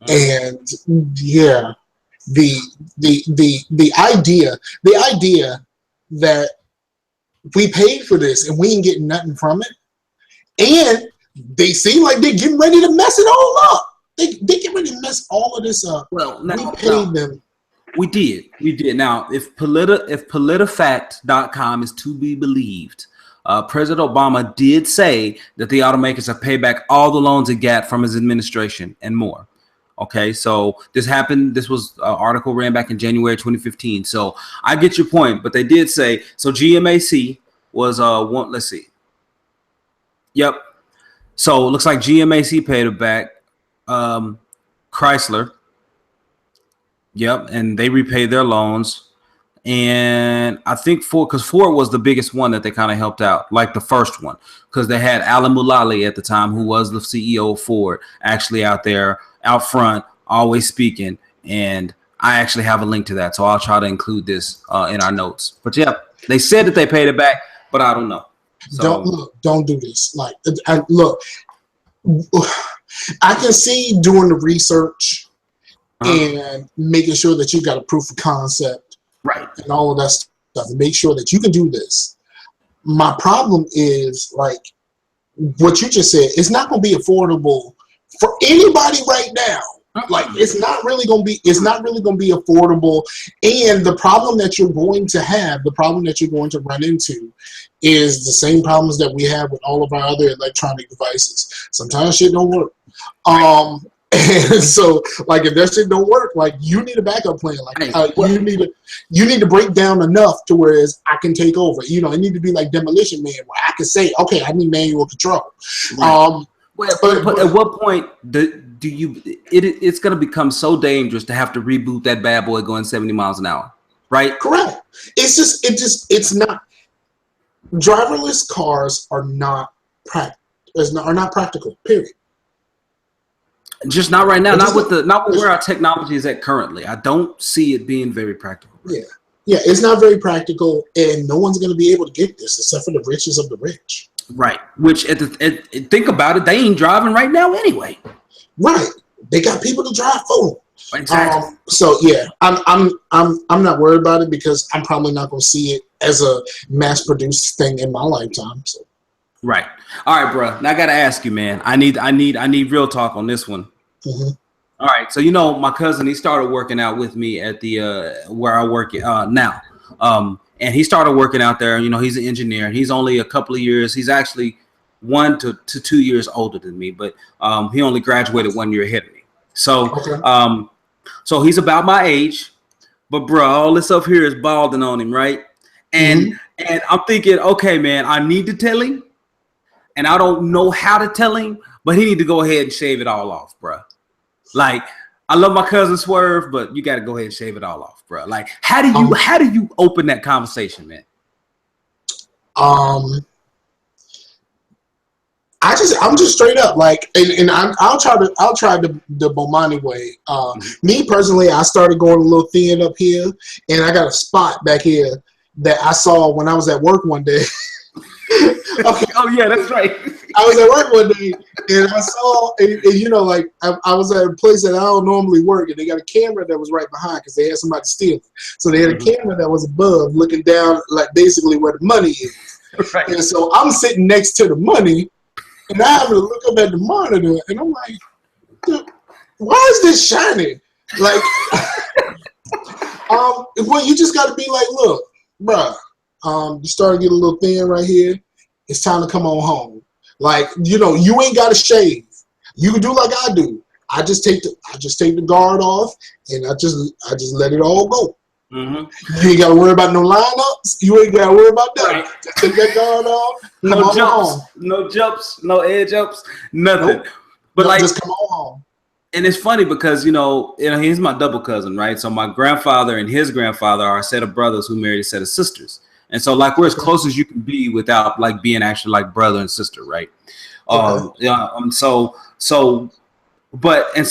And yeah. The idea that we paid for this and we ain't getting nothing from it, and they seem like they're getting ready to mess it all up. They get ready to mess all of this up. Well, we paid them. We did. Now, if PolitiFact.com is to be believed, President Obama did say that the automakers have paid back all the loans it got from his administration and more. Okay, so this happened. This was an article ran back in January 2015. So I get your point, but they did say so. GMAC was one. Let's see. Yep. So it looks like GMAC paid it back. Chrysler. Yep, and they repaid their loans. And I think Ford was the biggest one that they kind of helped out, like the first one, because they had Alan Mulally at the time, who was the CEO of Ford, actually out front, always speaking. And I actually have a link to that, so I'll try to include this in our notes. But yeah, they said that they paid it back, but I don't know. So, don't do this. Like, look, I can see doing the research and making sure that you got a proof of concept, right, and all of that stuff, and make sure that you can do this. My problem is, like what you just said, it's not going to be affordable for anybody right now. Like it's not really going to be affordable. And the problem that you're going to run into is the same problems that we have with all of our other electronic devices. Sometimes shit don't work. And so, like, if that shit don't work, like, you need a backup plan. Like, you need to break down enough to whereas I can take over. You know, it need to be like Demolition Man, where I can say, okay, I need manual control. Right. But at what point do you? It's going to become so dangerous to have to reboot that bad boy going 70 miles an hour, right? Correct. It's not. Driverless cars are not practical. Period. Just not right now. Not with where our technology is at currently. I don't see it being very practical. Yeah. Yeah, it's not very practical, and no one's going to be able to get this except for the richest of the rich. Right. Which, think about it, they ain't driving right now anyway. Right. They got people to drive for them. Exactly. So yeah, I'm not worried about it because I'm probably not going to see it as a mass-produced thing in my lifetime. So. Right. All right, bro. Now I gotta ask you, man. I need real talk on this one. Mm-hmm. All right. So my cousin, he started working out with me at the where I work now. And he started working out there. He's an engineer. He's only a couple of years. He's actually 1 to 2 years older than me, but he only graduated 1 year ahead of me. So, okay. So he's about my age, but bro, all this up here is balding on him, right? And I'm thinking, okay, man, I need to tell him, and I don't know how to tell him, but he need to go ahead and shave it all off, bro. Like, I love my cousin Swerve, but you got to go ahead and shave it all off, bro. Like, how do you open that conversation, man? I'm just straight up like, and I'll try the Bomani way. Me personally, I started going a little thin up here, and I got a spot back here that I saw when I was at work one day. Okay. Oh yeah, that's right. I was at work one day, and I saw, and like I was at a place that I don't normally work, and they got a camera that was right behind because they had somebody stealing. So they had a camera that was above, looking down, like basically where the money is. Right. And so I'm sitting next to the money, and I have to look up at the monitor, and I'm like, why is this shining? Like, well, you just got to be like, look, bruh, you starting to get a little thin right here. It's time to come on home. Like, you ain't got to shave. You can do like I do. I just take the guard off, and I just let it all go. Mm-hmm. You ain't got to worry about no lineups. You ain't got to worry about that. Right. Just take that guard off. No jumps, no edge ups, nothing. Nope. But like, just come on home. And it's funny because he's my double cousin, right? So my grandfather and his grandfather are a set of brothers who married a set of sisters. And so, like, we're as close as you can be without, like, being actually, like, brother and sister, right? So,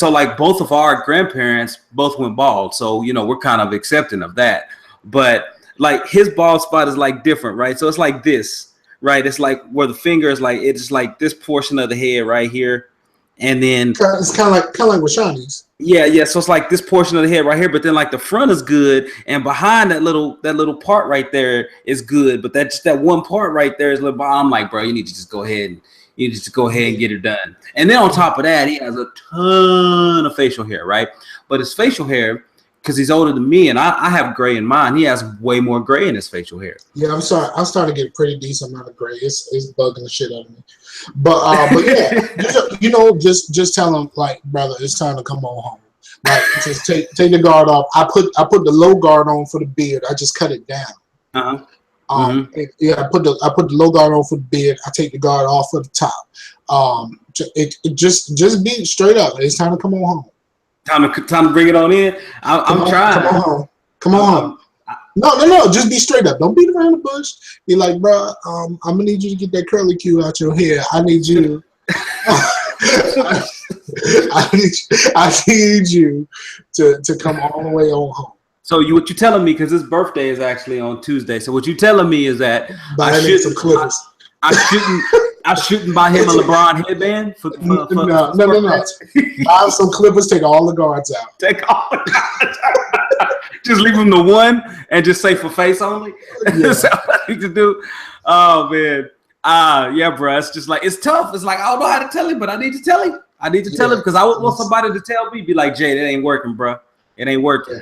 like, both of our grandparents both went bald. So, we're kind of accepting of that. But, like, his bald spot is, like, different, right? So it's like this, right? It's like where the finger is, like, it's like this portion of the head right here. And then it's kind of like Rashani's. Yeah. So it's like this portion of the head right here, but then like the front is good, and behind that little part right there is good, but that one part right there is little. I'm like, bro, you need to just go ahead and get it done. And then on top of that, he has a ton of facial hair, right? But his facial hair, because he's older than me, and I have gray in mine, he has way more gray in his facial hair. Yeah, I'm sorry. I'm starting to get a pretty decent amount of gray. It's bugging the shit out of me. But yeah, just tell him, like, brother, it's time to come on home. Like, just take the guard off. I put the low guard on for the beard. I just cut it down. Yeah, I put the low guard on for the beard. I take the guard off for the top. Just be straight up. It's time to come on home. Time to bring it on in. I'm trying. Come on home. No. Just be straight up. Don't beat around the bush. Be like, bro, I'm gonna need you to get that curly Q out your hair. I need you. I need you to come all the way on home. So what you telling me? Because his birthday is actually on Tuesday. So what you telling me is that I shouldn't buy him a LeBron headband for no. Buy some Clippers. Take all the guards out. Take all the guards out. Just leave him the one and just say for face only. Yeah. That's what I need to do. Oh man. Yeah, bro. It's just like, it's tough. It's like, I don't know how to tell him, but I need to tell him. I need to tell him because I would want somebody to tell me, be like, Jay, that ain't working, bro. It ain't working. Yeah.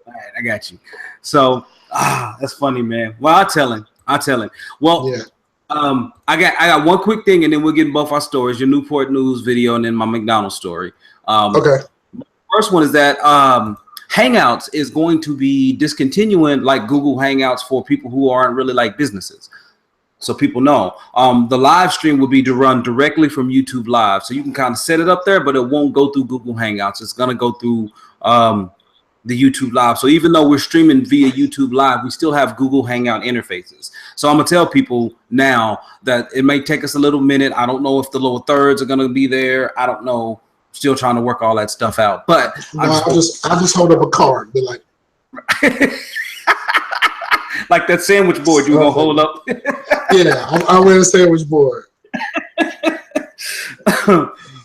All right, I got you. So, that's funny, man. Well, I'll tell him. Well, yeah. I got one quick thing, and then we'll get in both our stories, your Newport News video and then my McDonald story. Okay. First one is that Hangouts is going to be discontinuing like Google Hangouts for people who aren't really like businesses. So people know. The live stream will be to run directly from YouTube Live. So you can kind of set it up there, but it won't go through Google Hangouts. It's going to go through the YouTube Live. So even though we're streaming via YouTube Live, we still have Google Hangout interfaces. So I'm going to tell people now that it may take us a little minute. I don't know if the lower thirds are going to be there. I don't know. Still trying to work all that stuff out. But I just hold up a card. Be like, Like that sandwich board you were gonna hold up. Yeah, I'm wearing a sandwich board.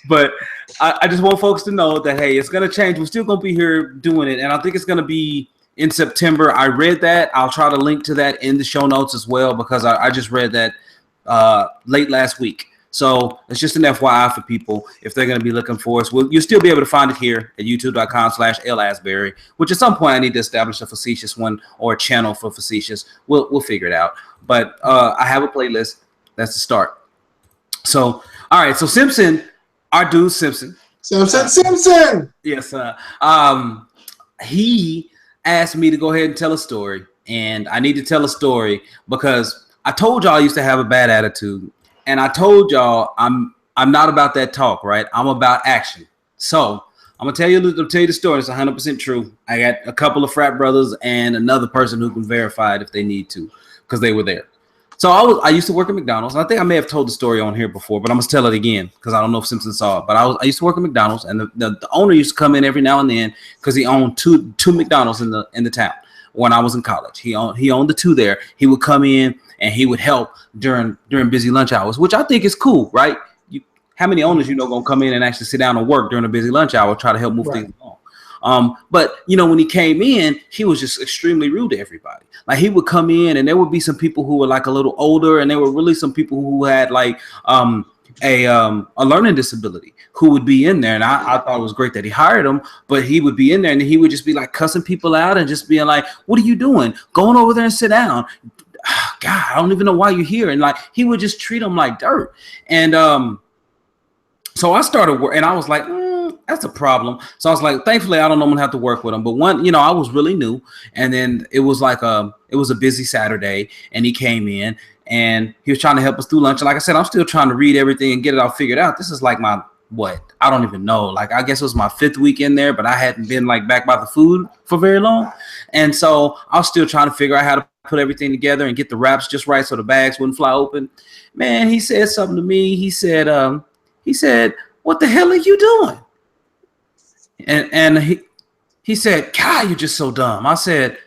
But I just want folks to know that, hey, it's going to change. We're still going to be here doing it. And I think it's going to be in September. I read that. I'll try to link to that in the show notes as well, because I just read that late last week. So it's just an FYI for people if they're going to be looking for us. You'll still be able to find it here at youtube.com/LAsbury, which at some point I need to establish a Facetious one or a channel for Facetious. We'll figure it out. But I have a playlist. That's the start. So, all right. So Simpson, our dude Simpson. Simpson. Yes. He asked me to go ahead and tell a story. And I need to tell a story because I told y'all I used to have a bad attitude. And I told y'all I'm not about that talk, right? I'm about action. So I'm gonna tell you the story. It's 100% true. I got a couple of frat brothers and another person who can verify it if they need to, because they were there. So I used to work at McDonald's. And I think I may have told the story on here before, but I'm gonna tell it again because I don't know if Simpson saw it. But I used to work at McDonald's, and the owner used to come in every now and then because he owned two McDonald's in the town. When I was in college, he owned the two there. He would come in and he would help during busy lunch hours, which I think is cool, right? How many owners gonna come in and actually sit down and work during a busy lunch hour, try to help move things along? But when he came in, he was just extremely rude to everybody. Like he would come in, and there would be some people who were like a little older, and there were really some people who had like a learning disability who would be in there. And I thought it was great that he hired him, but he would be in there and he would just be like cussing people out and just being like, "What are you doing? Going over there and sit down. God, I don't even know why you're here." And like he would just treat them like dirt. And so I started work, and I was like, that's a problem. So I was like, thankfully, I don't know I'm gonna have to work with him. But I was really new, and then it was like it was a busy Saturday, and he came in and he was trying to help us through lunch. And like I said, I'm still trying to read everything and get it all figured out. This is like my I don't even know. Like I guess it was my 5th week in there, but I hadn't been like back by the food for very long, and so I was still trying to figure out how to put everything together and get the wraps just right so the bags wouldn't fly open. Man, he said something to me. He said, "What the hell are you doing?" And he said, "God, you're just so dumb." I said,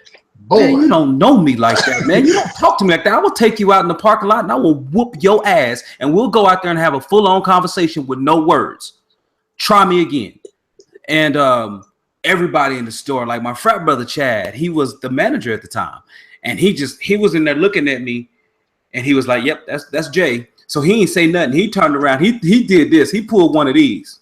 "Man, you don't know me like that, man. You don't talk to me like that. I will take you out in the parking lot and I will whoop your ass, and we'll go out there and have a full-on conversation with no words. Try me again." And everybody in the store, like my frat brother Chad, he was the manager at the time, and he was in there looking at me, and he was like, "Yep, that's Jay." So he ain't say nothing. He turned around. He did this. He pulled one of these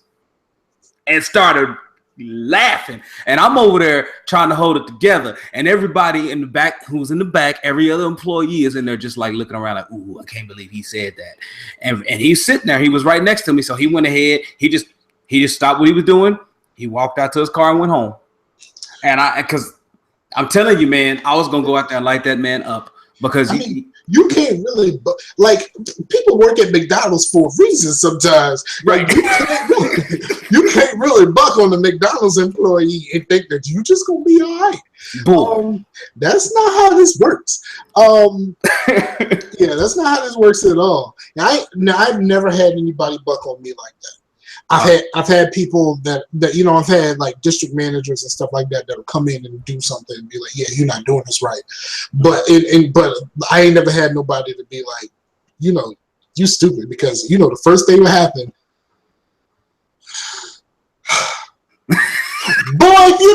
and started laughing, and I'm over there trying to hold it together, and everybody in the back who's in the back, every other employee is in there just like looking around like, "Ooh, I can't believe he said that." And he's sitting there. He was right next to me, so he went ahead. He just stopped what he was doing. He walked out to his car and went home. And because I'm telling you, man, I was gonna go out there and light that man up, because you can't really, like, people work at McDonald's for a reason sometimes. Right. Like, you can't really buck on the McDonald's employee and think that you just gonna be all right. That's not how this works. Yeah, that's not how this works at all. I've never had anybody buck on me like that. I've had people that I've had like district managers and stuff like that that'll come in and do something and be like, "Yeah, you're not doing this right," but I ain't never had nobody to be like, "You stupid," because the first thing will happen. Boy, you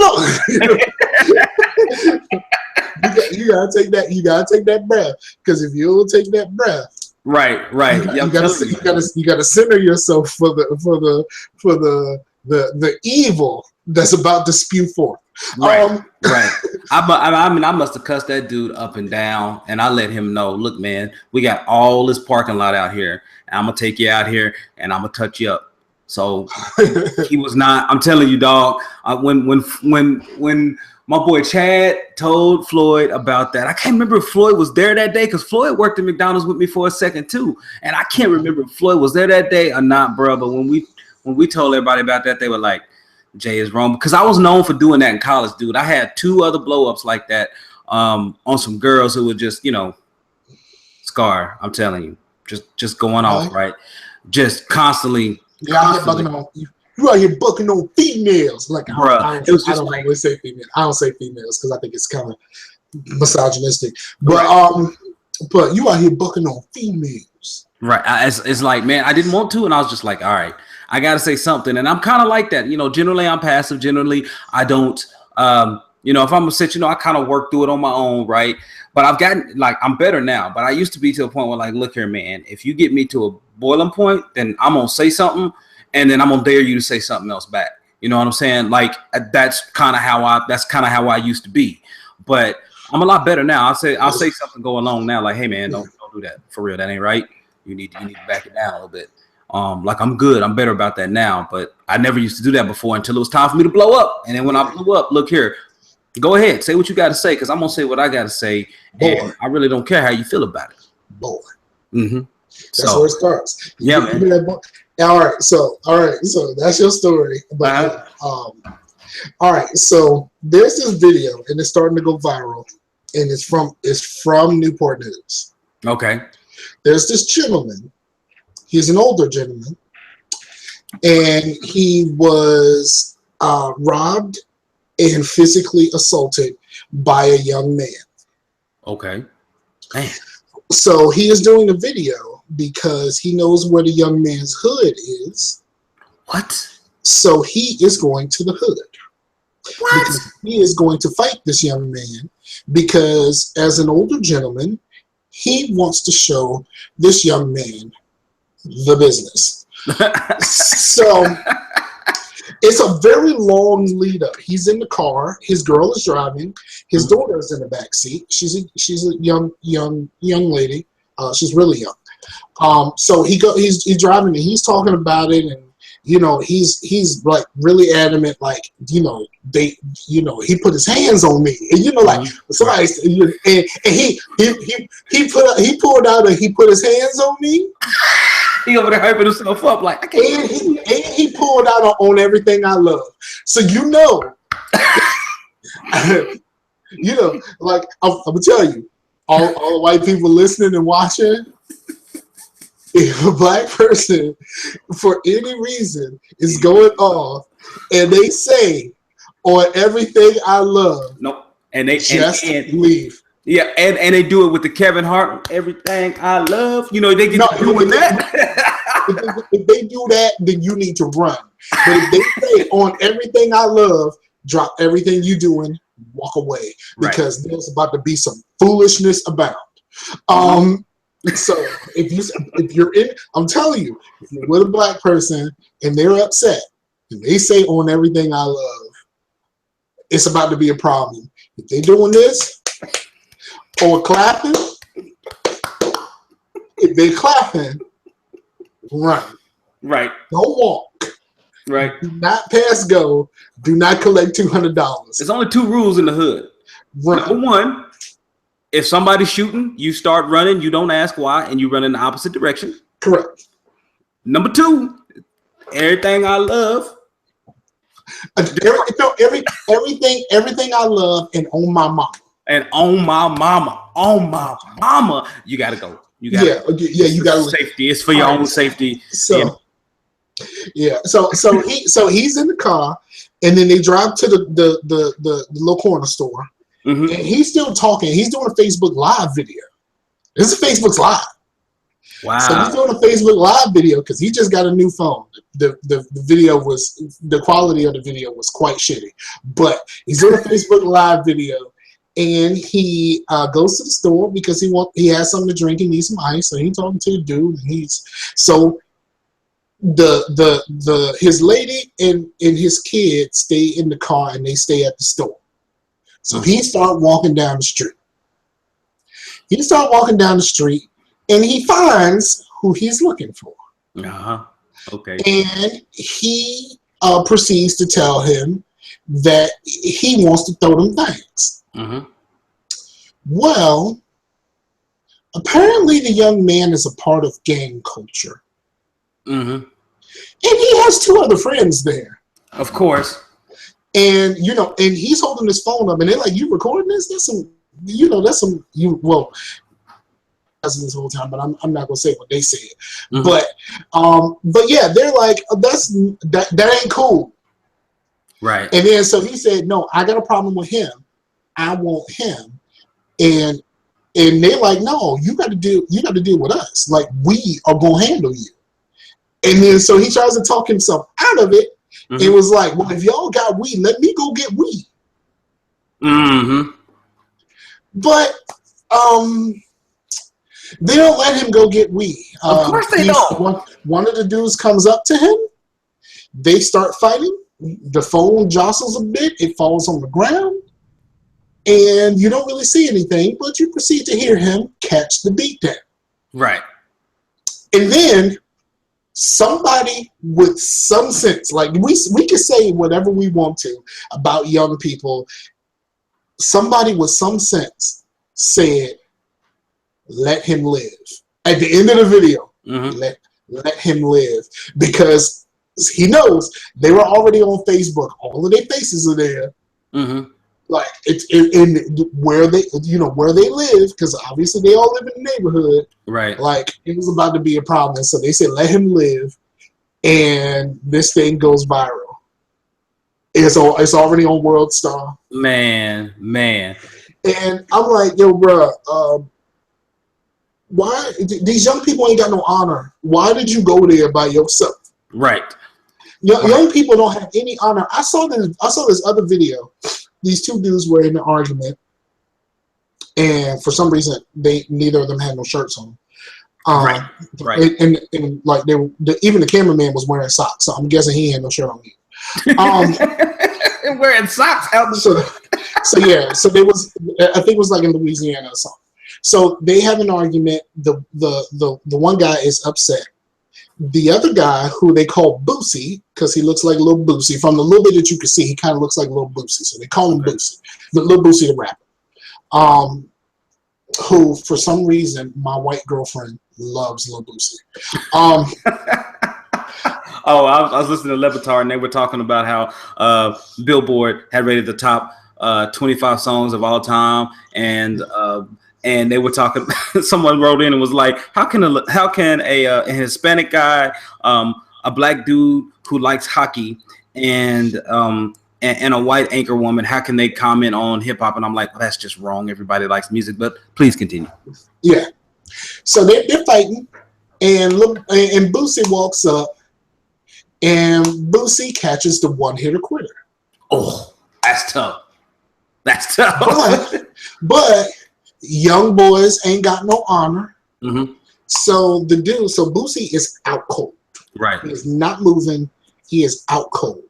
gotta take that. You gotta take that breath, because if you don't take that breath. Right. You gotta center yourself for the evil that's about to spew forth. Right. I must have cussed that dude up and down, and I let him know, "Look, man, we got all this parking lot out here, and I'm gonna take you out here, and I'm gonna touch you up." So he was not. I'm telling you, dog. When my boy Chad told Floyd about that, I can't remember if Floyd was there that day, because Floyd worked at McDonald's with me for a second too, and I can't remember if Floyd was there that day or not, bro. But when we told everybody about that, they were like, "Jay is wrong," because I was known for doing that in college, dude. I had 2 other blow-ups like that on some girls who were just, Scar, I'm telling you, just going off, right? Just constantly. You out here bucking on females. Like, bruh, I don't always say females. I don't say females because I think it's kind of misogynistic. But you out here bucking on females. Right. It's like, man, I didn't want to, and I was just like, all right, I got to say something. And I'm kind of like that. Generally I'm passive. Generally I don't, if I'm gonna sit, I kind of work through it on my own, right? But I've gotten, I'm better now. But I used to be to a point where, look here, man, if you get me to a boiling point, then I'm gonna say something, and then I'm gonna dare you to say something else back. You know what I'm saying? That's kind of how I used to be. But I'm a lot better now. I'll say something go along now, like, hey man, don't do that. For real, that ain't right. You need to back it down a little bit. I'm good. I'm better about that now. But I never used to do that before until it was time for me to blow up. And then when I blew up, look here, go ahead, say what you got to say, because I'm gonna say what I got to say. And I really don't care how you feel about it. Boy. Mm-hmm. That's where it starts. Yeah, man. All right, so that's your story. But all right, so there's this video, and it's starting to go viral, and it's from Newport News. Okay. There's this gentleman. He's an older gentleman, and he was robbed and physically assaulted by a young man. Okay. Man. So he is doing a video because he knows where the young man's hood is. What? So he is going to the hood. What? Because he is going to fight this young man because, as an older gentleman, he wants to show this young man the business. So it's a very long lead up. He's in the car. His girl is driving. His daughter is in the back seat. She's a young lady. She's really young. So he's driving and he's talking about it, and he's like really adamant, he put his hands on me, and somebody, and he pulled out and he put his hands on me. He over there hyping himself up like, I can't. And he pulled out on everything I love. So I'm gonna tell you, all the white people listening and watching, if a black person for any reason is going off and they say on everything I love, nope, and they just leave. Yeah, and they do it with the Kevin Hart, everything I love. They get doing that. If they do that, then you need to run. But if they say on everything I love, drop everything you doing, walk away, because there's about to be some foolishness abound. So if you're in, I'm telling you, if you're with a black person and they're upset and they say on everything I love, it's about to be a problem. If they're doing this or clapping, if they're clapping, run. Right. Don't walk. Right. Do not pass go. Do not collect $200. There's only 2 rules in the hood. Run. Number 1, if somebody's shooting, you start running, you don't ask why, and you run in the opposite direction. Correct. Number 2, everything I love. Everything I love, and on my mama. And on my mama, you gotta go. You gotta safety. It's for your own safety. So so he's in the car, and then they drive to the little corner store, and he's still talking. He's doing a Facebook Live video. This is Facebook's Live. Wow. So he's doing a Facebook Live video because he just got a new phone. The quality of the video was quite shitty, but he's doing a Facebook Live video, and he goes to the store because he has something to drink. He needs some ice, so he's talking to the dude. And his lady and his kid stay in the car, and they stay at the store. So he started walking down the street. And he finds who he's looking for. Okay. And he proceeds to tell him that he wants to throw them things. Well, apparently the young man is a part of gang culture. And he has 2 other friends there. Of course. And, and he's holding his phone up, and they're like, you recording this? That's some, this whole time, but I'm not gonna say what they said. But yeah, they're like, that ain't cool. Right. And then so he said, no, I got a problem with him. I want him And they're like, no, you got to deal with us. Like, we are gonna handle you. And then so he tries to talk himself out of it. Mm-hmm. And was like, well, if y'all got weed, let me go get weed. Mm-hmm. But they don't let him go get weed. Of course they don't. One of the dudes comes up to him. They start fighting. The phone jostles a bit. It falls on the ground. And you don't really see anything, but you proceed to hear him catch the beatdown. Right. And then somebody with some sense, like we can say whatever we want to about young people. Somebody with some sense said, let him live. At the end of the video, mm-hmm. let him live. Because he knows they were already on Facebook. All of their faces are there. Mm-hmm. Like, it's in where they live, because obviously they all live in the neighborhood. Right. Like, it was about to be a problem. So they said, let him live. And this thing goes viral. It's already on World Star. Man. And I'm like, yo, bro, why these young people ain't got no honor? Why did you go there by yourself? Right. Young people don't have any honor. I saw this other video. These two dudes were in an argument, and for some reason, neither of them had no shirts on. Right. And like even the cameraman was wearing socks, so I'm guessing he had no shirt on either. Wearing socks out the so there was, I think it was like in Louisiana or something. So they have an argument. The one guy is upset. The other guy, who they call Boosie, because he looks like Lil Boosie, from the little bit that you can see, he kind of looks like Lil Boosie, so they call him Boosie. The Lil Boosie the rapper. Who, for some reason, my white girlfriend loves Lil Boosie. Oh, I was listening to Levitar, and they were talking about how Billboard had rated the top 25 songs of all time, and they were talking. Someone wrote in and was like, "How can a Hispanic guy, a black dude who likes hockey, and a white anchor woman, how can they comment on hip hop?" And I'm like, well, that's just wrong. Everybody likes music, but please continue. Yeah. So they're fighting, and Boosie walks up, and Boosie catches the one-hitter quitter. Oh, that's tough. That's tough. But young boys ain't got no honor. Mm-hmm. So Boosie is out cold. Right. He is not moving. He is out cold.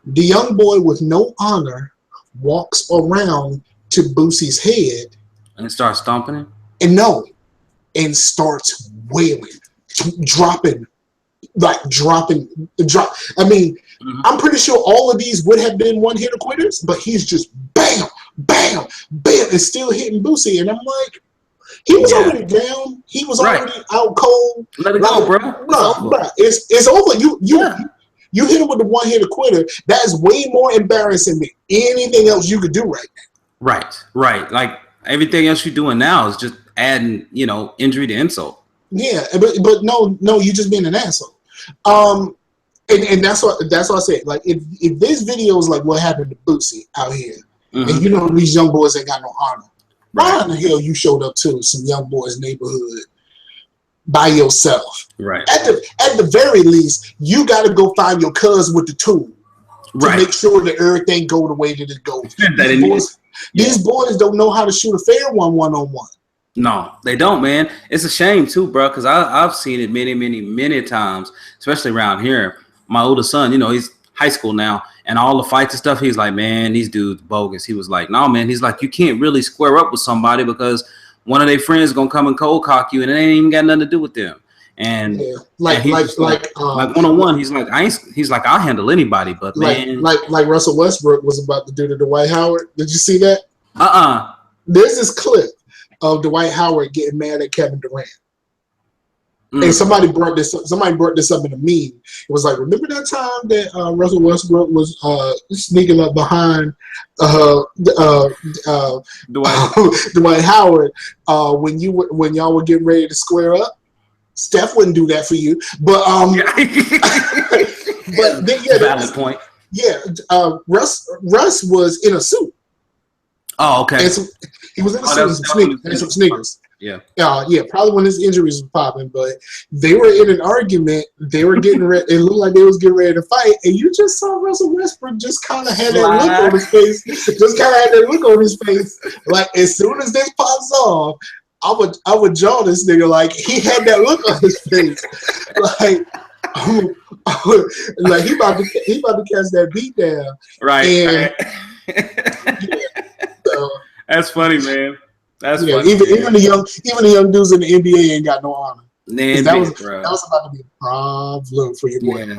The young boy with no honor walks around to Boosie's head and starts stomping him. And starts wailing, dropping. I mean, mm-hmm. I'm pretty sure all of these would have been one-hitter quitters, but he's just bam, bam, bam, and still hitting Boosie. And I'm like, he was already down. He was already out cold. Let it go, bro. Bro, it's over. You hit him with the one-hitter quitter. That is way more embarrassing than anything else you could do right now. Right. Like, everything else you're doing now is just adding, injury to insult. Yeah, but no, you're just being an asshole. And that's what I said. Like, if this video is like what happened to Boosie out here, mm-hmm. and these young boys ain't got no honor, why in the hell you showed up to some young boys' neighborhood by yourself? Right. At the very least, you got to go find your cousin with the tool to make sure that everything go the way that it goes. These boys don't know how to shoot a fair one-on-one. No, they don't, man. It's a shame too, bro, because I've seen it many times, especially around here. My oldest son, he's high school now, and all the fights and stuff, he's like, man, these dudes bogus. He was like, no, man. He's like, you can't really square up with somebody because one of their friends is gonna come and cold cock you, and it ain't even got nothing to do with them. And like one-on-one, he's like, I'll handle anybody, but man, like Russell Westbrook was about to do to Dwight Howard. Did you see that? There's this clip of Dwight Howard getting mad at Kevin Durant. And somebody brought this up in a meme. It was like, remember that time that Russell Westbrook was sneaking up behind Dwight Howard when y'all were getting ready to square up? Steph wouldn't do that for you, but but then, valid point. Yeah, Russ was in a suit. Oh, okay. He was in some sneakers. Yeah. Yeah, probably when his injuries were popping, but they were in an argument. They were getting ready. It looked like they was getting ready to fight, and you just saw Russell Westbrook just kind of had that look on his face. Like as soon as this pops off, I would jaw this nigga. Like he had that look on his face, like like he about to catch that beat down. Right. And, so, that's funny, man. That's funny. Even the young dudes in the NBA ain't got no honor. That was about to be a problem for your boy.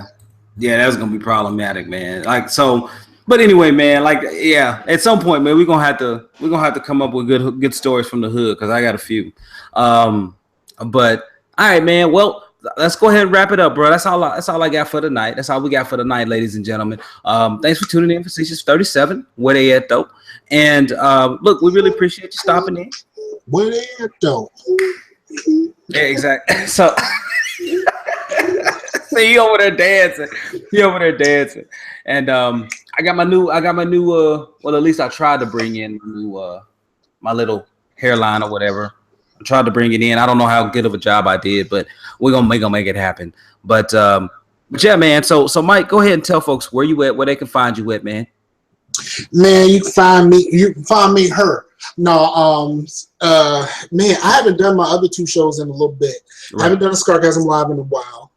Yeah, that was gonna be problematic, man. Like so, but anyway, man. Like at some point, man, we're gonna have to come up with good stories from the hood because I got a few. But all right, man. Well, let's go ahead and wrap it up, bro. That's all I got for tonight. That's all we got for tonight, ladies and gentlemen. Thanks for tuning in. Facetious 37. Where they at though? And look, we really appreciate you stopping in. Where they at though? Yeah, exactly. So, he over there dancing. And I got my new. Well, at least I tried to bring in my little hairline or whatever. I tried to bring it in. I don't know how good of a job I did, but we're gonna make it happen. But yeah, man. So Mike, go ahead and tell folks where you at, where they can find you at, man. Man, you can find me her. No, man, I haven't done my other two shows in a little bit. Right. I haven't done a Scarcasm live in a while.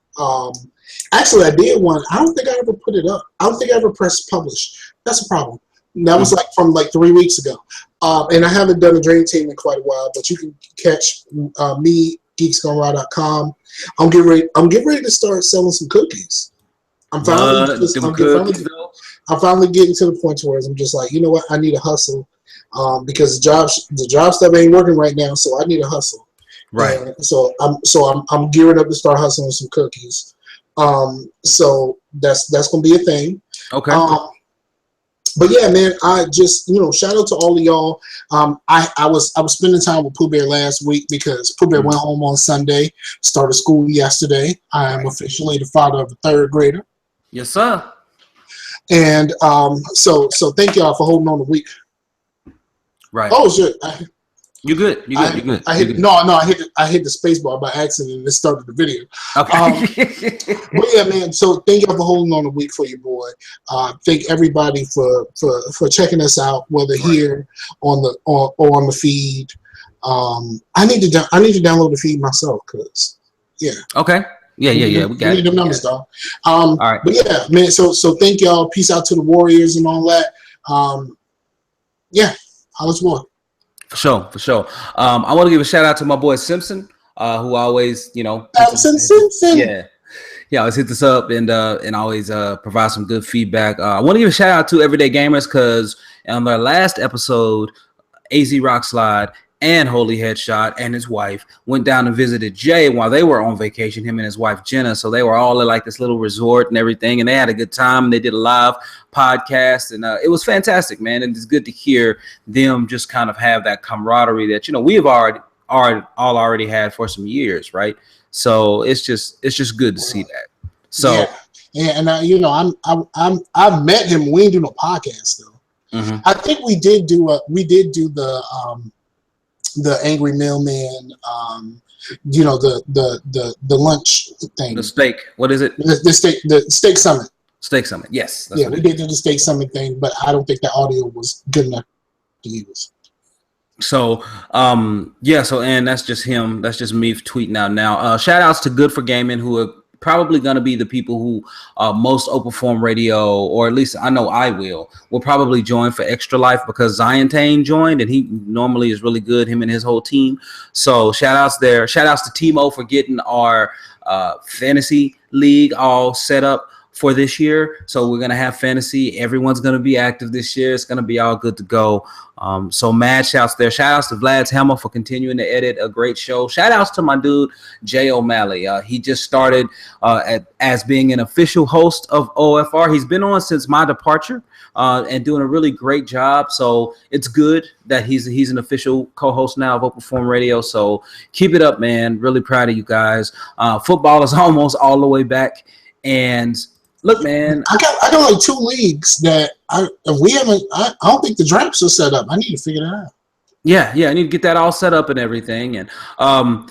Actually, I did one. I don't think I ever put it up. I don't think I ever pressed publish. That's a problem. That was from 3 weeks ago. And I haven't done a Dream Team in quite a while, but you can catch me, GeeksGone.com. I'm getting ready to start selling some cookies. I'm finally getting to the point where I'm just like, you know what? I need a hustle because the job stuff ain't working right now, so I need a hustle. Right. And so I'm gearing up to start hustling some cookies. So that's gonna be a thing. Okay. But yeah, man, I just shout out to all of y'all. I was spending time with Pooh Bear last week because Pooh Bear went home on Sunday, started school yesterday. I am officially the father of a third grader. Yes, sir. And so thank y'all for holding on a week. Right. Oh shit. You're good. You're good. I hit the space bar by accident and it started the video. Okay. But yeah, man. So thank y'all for holding on a week for your boy. Thank everybody for checking us out, whether here on the feed. I need to download the feed myself because Okay. Yeah. We got need them numbers, dog. All right. But yeah, man. So thank y'all. Peace out to the Warriors and all that. Yeah. Holla's more. For sure. I want to give a shout out to my boy Simpson, who always, Simpson. Yeah, always hit us up and always provide some good feedback. I want to give a shout out to Everyday Gamers because on their last episode, AZ Rockslide and Holy Headshot and his wife went down and visited Jay while they were on vacation, him and his wife Jenna. So they were all at like this little resort and everything, and they had a good time. And they did a live podcast, and it was fantastic, man. And it's good to hear them just kind of have that camaraderie that we have already had for some years, right? So it's just good to see that. So and I've met him. We didn't do no podcast though. Mm-hmm. I think we did do the Angry Mailman, the lunch thing. The steak. What is it? The steak summit. Steak summit. Yes. We did do the steak summit thing, but I don't think the audio was good enough to use. So, and that's just him. That's just me tweeting out now. Shout outs to Good for Gaming, who are probably going to be the people who most Open Form Radio, or at least I know I will probably join for Extra Life because Zion Tane joined and he normally is really good, him and his whole team. So shout outs there. Shout outs to Timo for getting our fantasy league all set up for this year. So we're going to have fantasy. Everyone's going to be active this year. It's going to be all good to go. So mad shouts there. Shout outs to Vlad's Hammer for continuing to edit a great show. Shout outs to my dude, Jay O'Malley. He just started as being an official host of OFR. He's been on since my departure and doing a really great job. So it's good that he's an official co-host now of Open Form Radio. So keep it up, man. Really proud of you guys. Football is almost all the way back. And Look, man, I got like 2 leagues that I don't think the drafts are set up. I need to figure that out. Yeah, I need to get that all set up and everything. And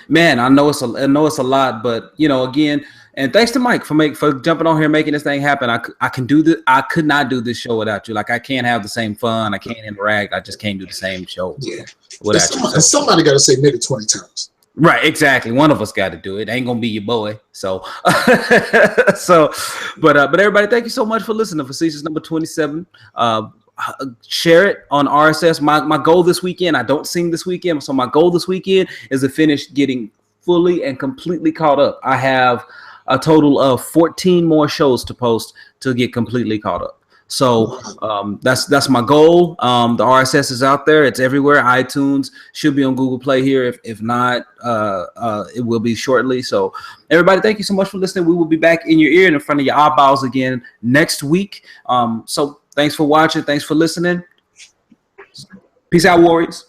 man, I know it's a lot, but again, and thanks to Mike for jumping on here, making this thing happen. I can do this. I could not do this show without you. Like, I can't have the same fun. I can't interact. I just can't do the same show without you. So. Somebody got to say nigga 20 times. Right, exactly. One of us got to do it. Ain't gonna be your boy. So, but everybody, thank you so much for listening to Facetious number 27. Share it on RSS. My goal this weekend, I don't sing this weekend, so my goal this weekend is to finish getting fully and completely caught up. I have a total of 14 more shows to post to get completely caught up. So that's my goal. The RSS is out there. It's everywhere. iTunes should be on Google Play here. If not, it will be shortly. So everybody, thank you so much for listening. We will be back in your ear and in front of your eyeballs again next week. So thanks for watching. Thanks for listening. Peace out, Warriors.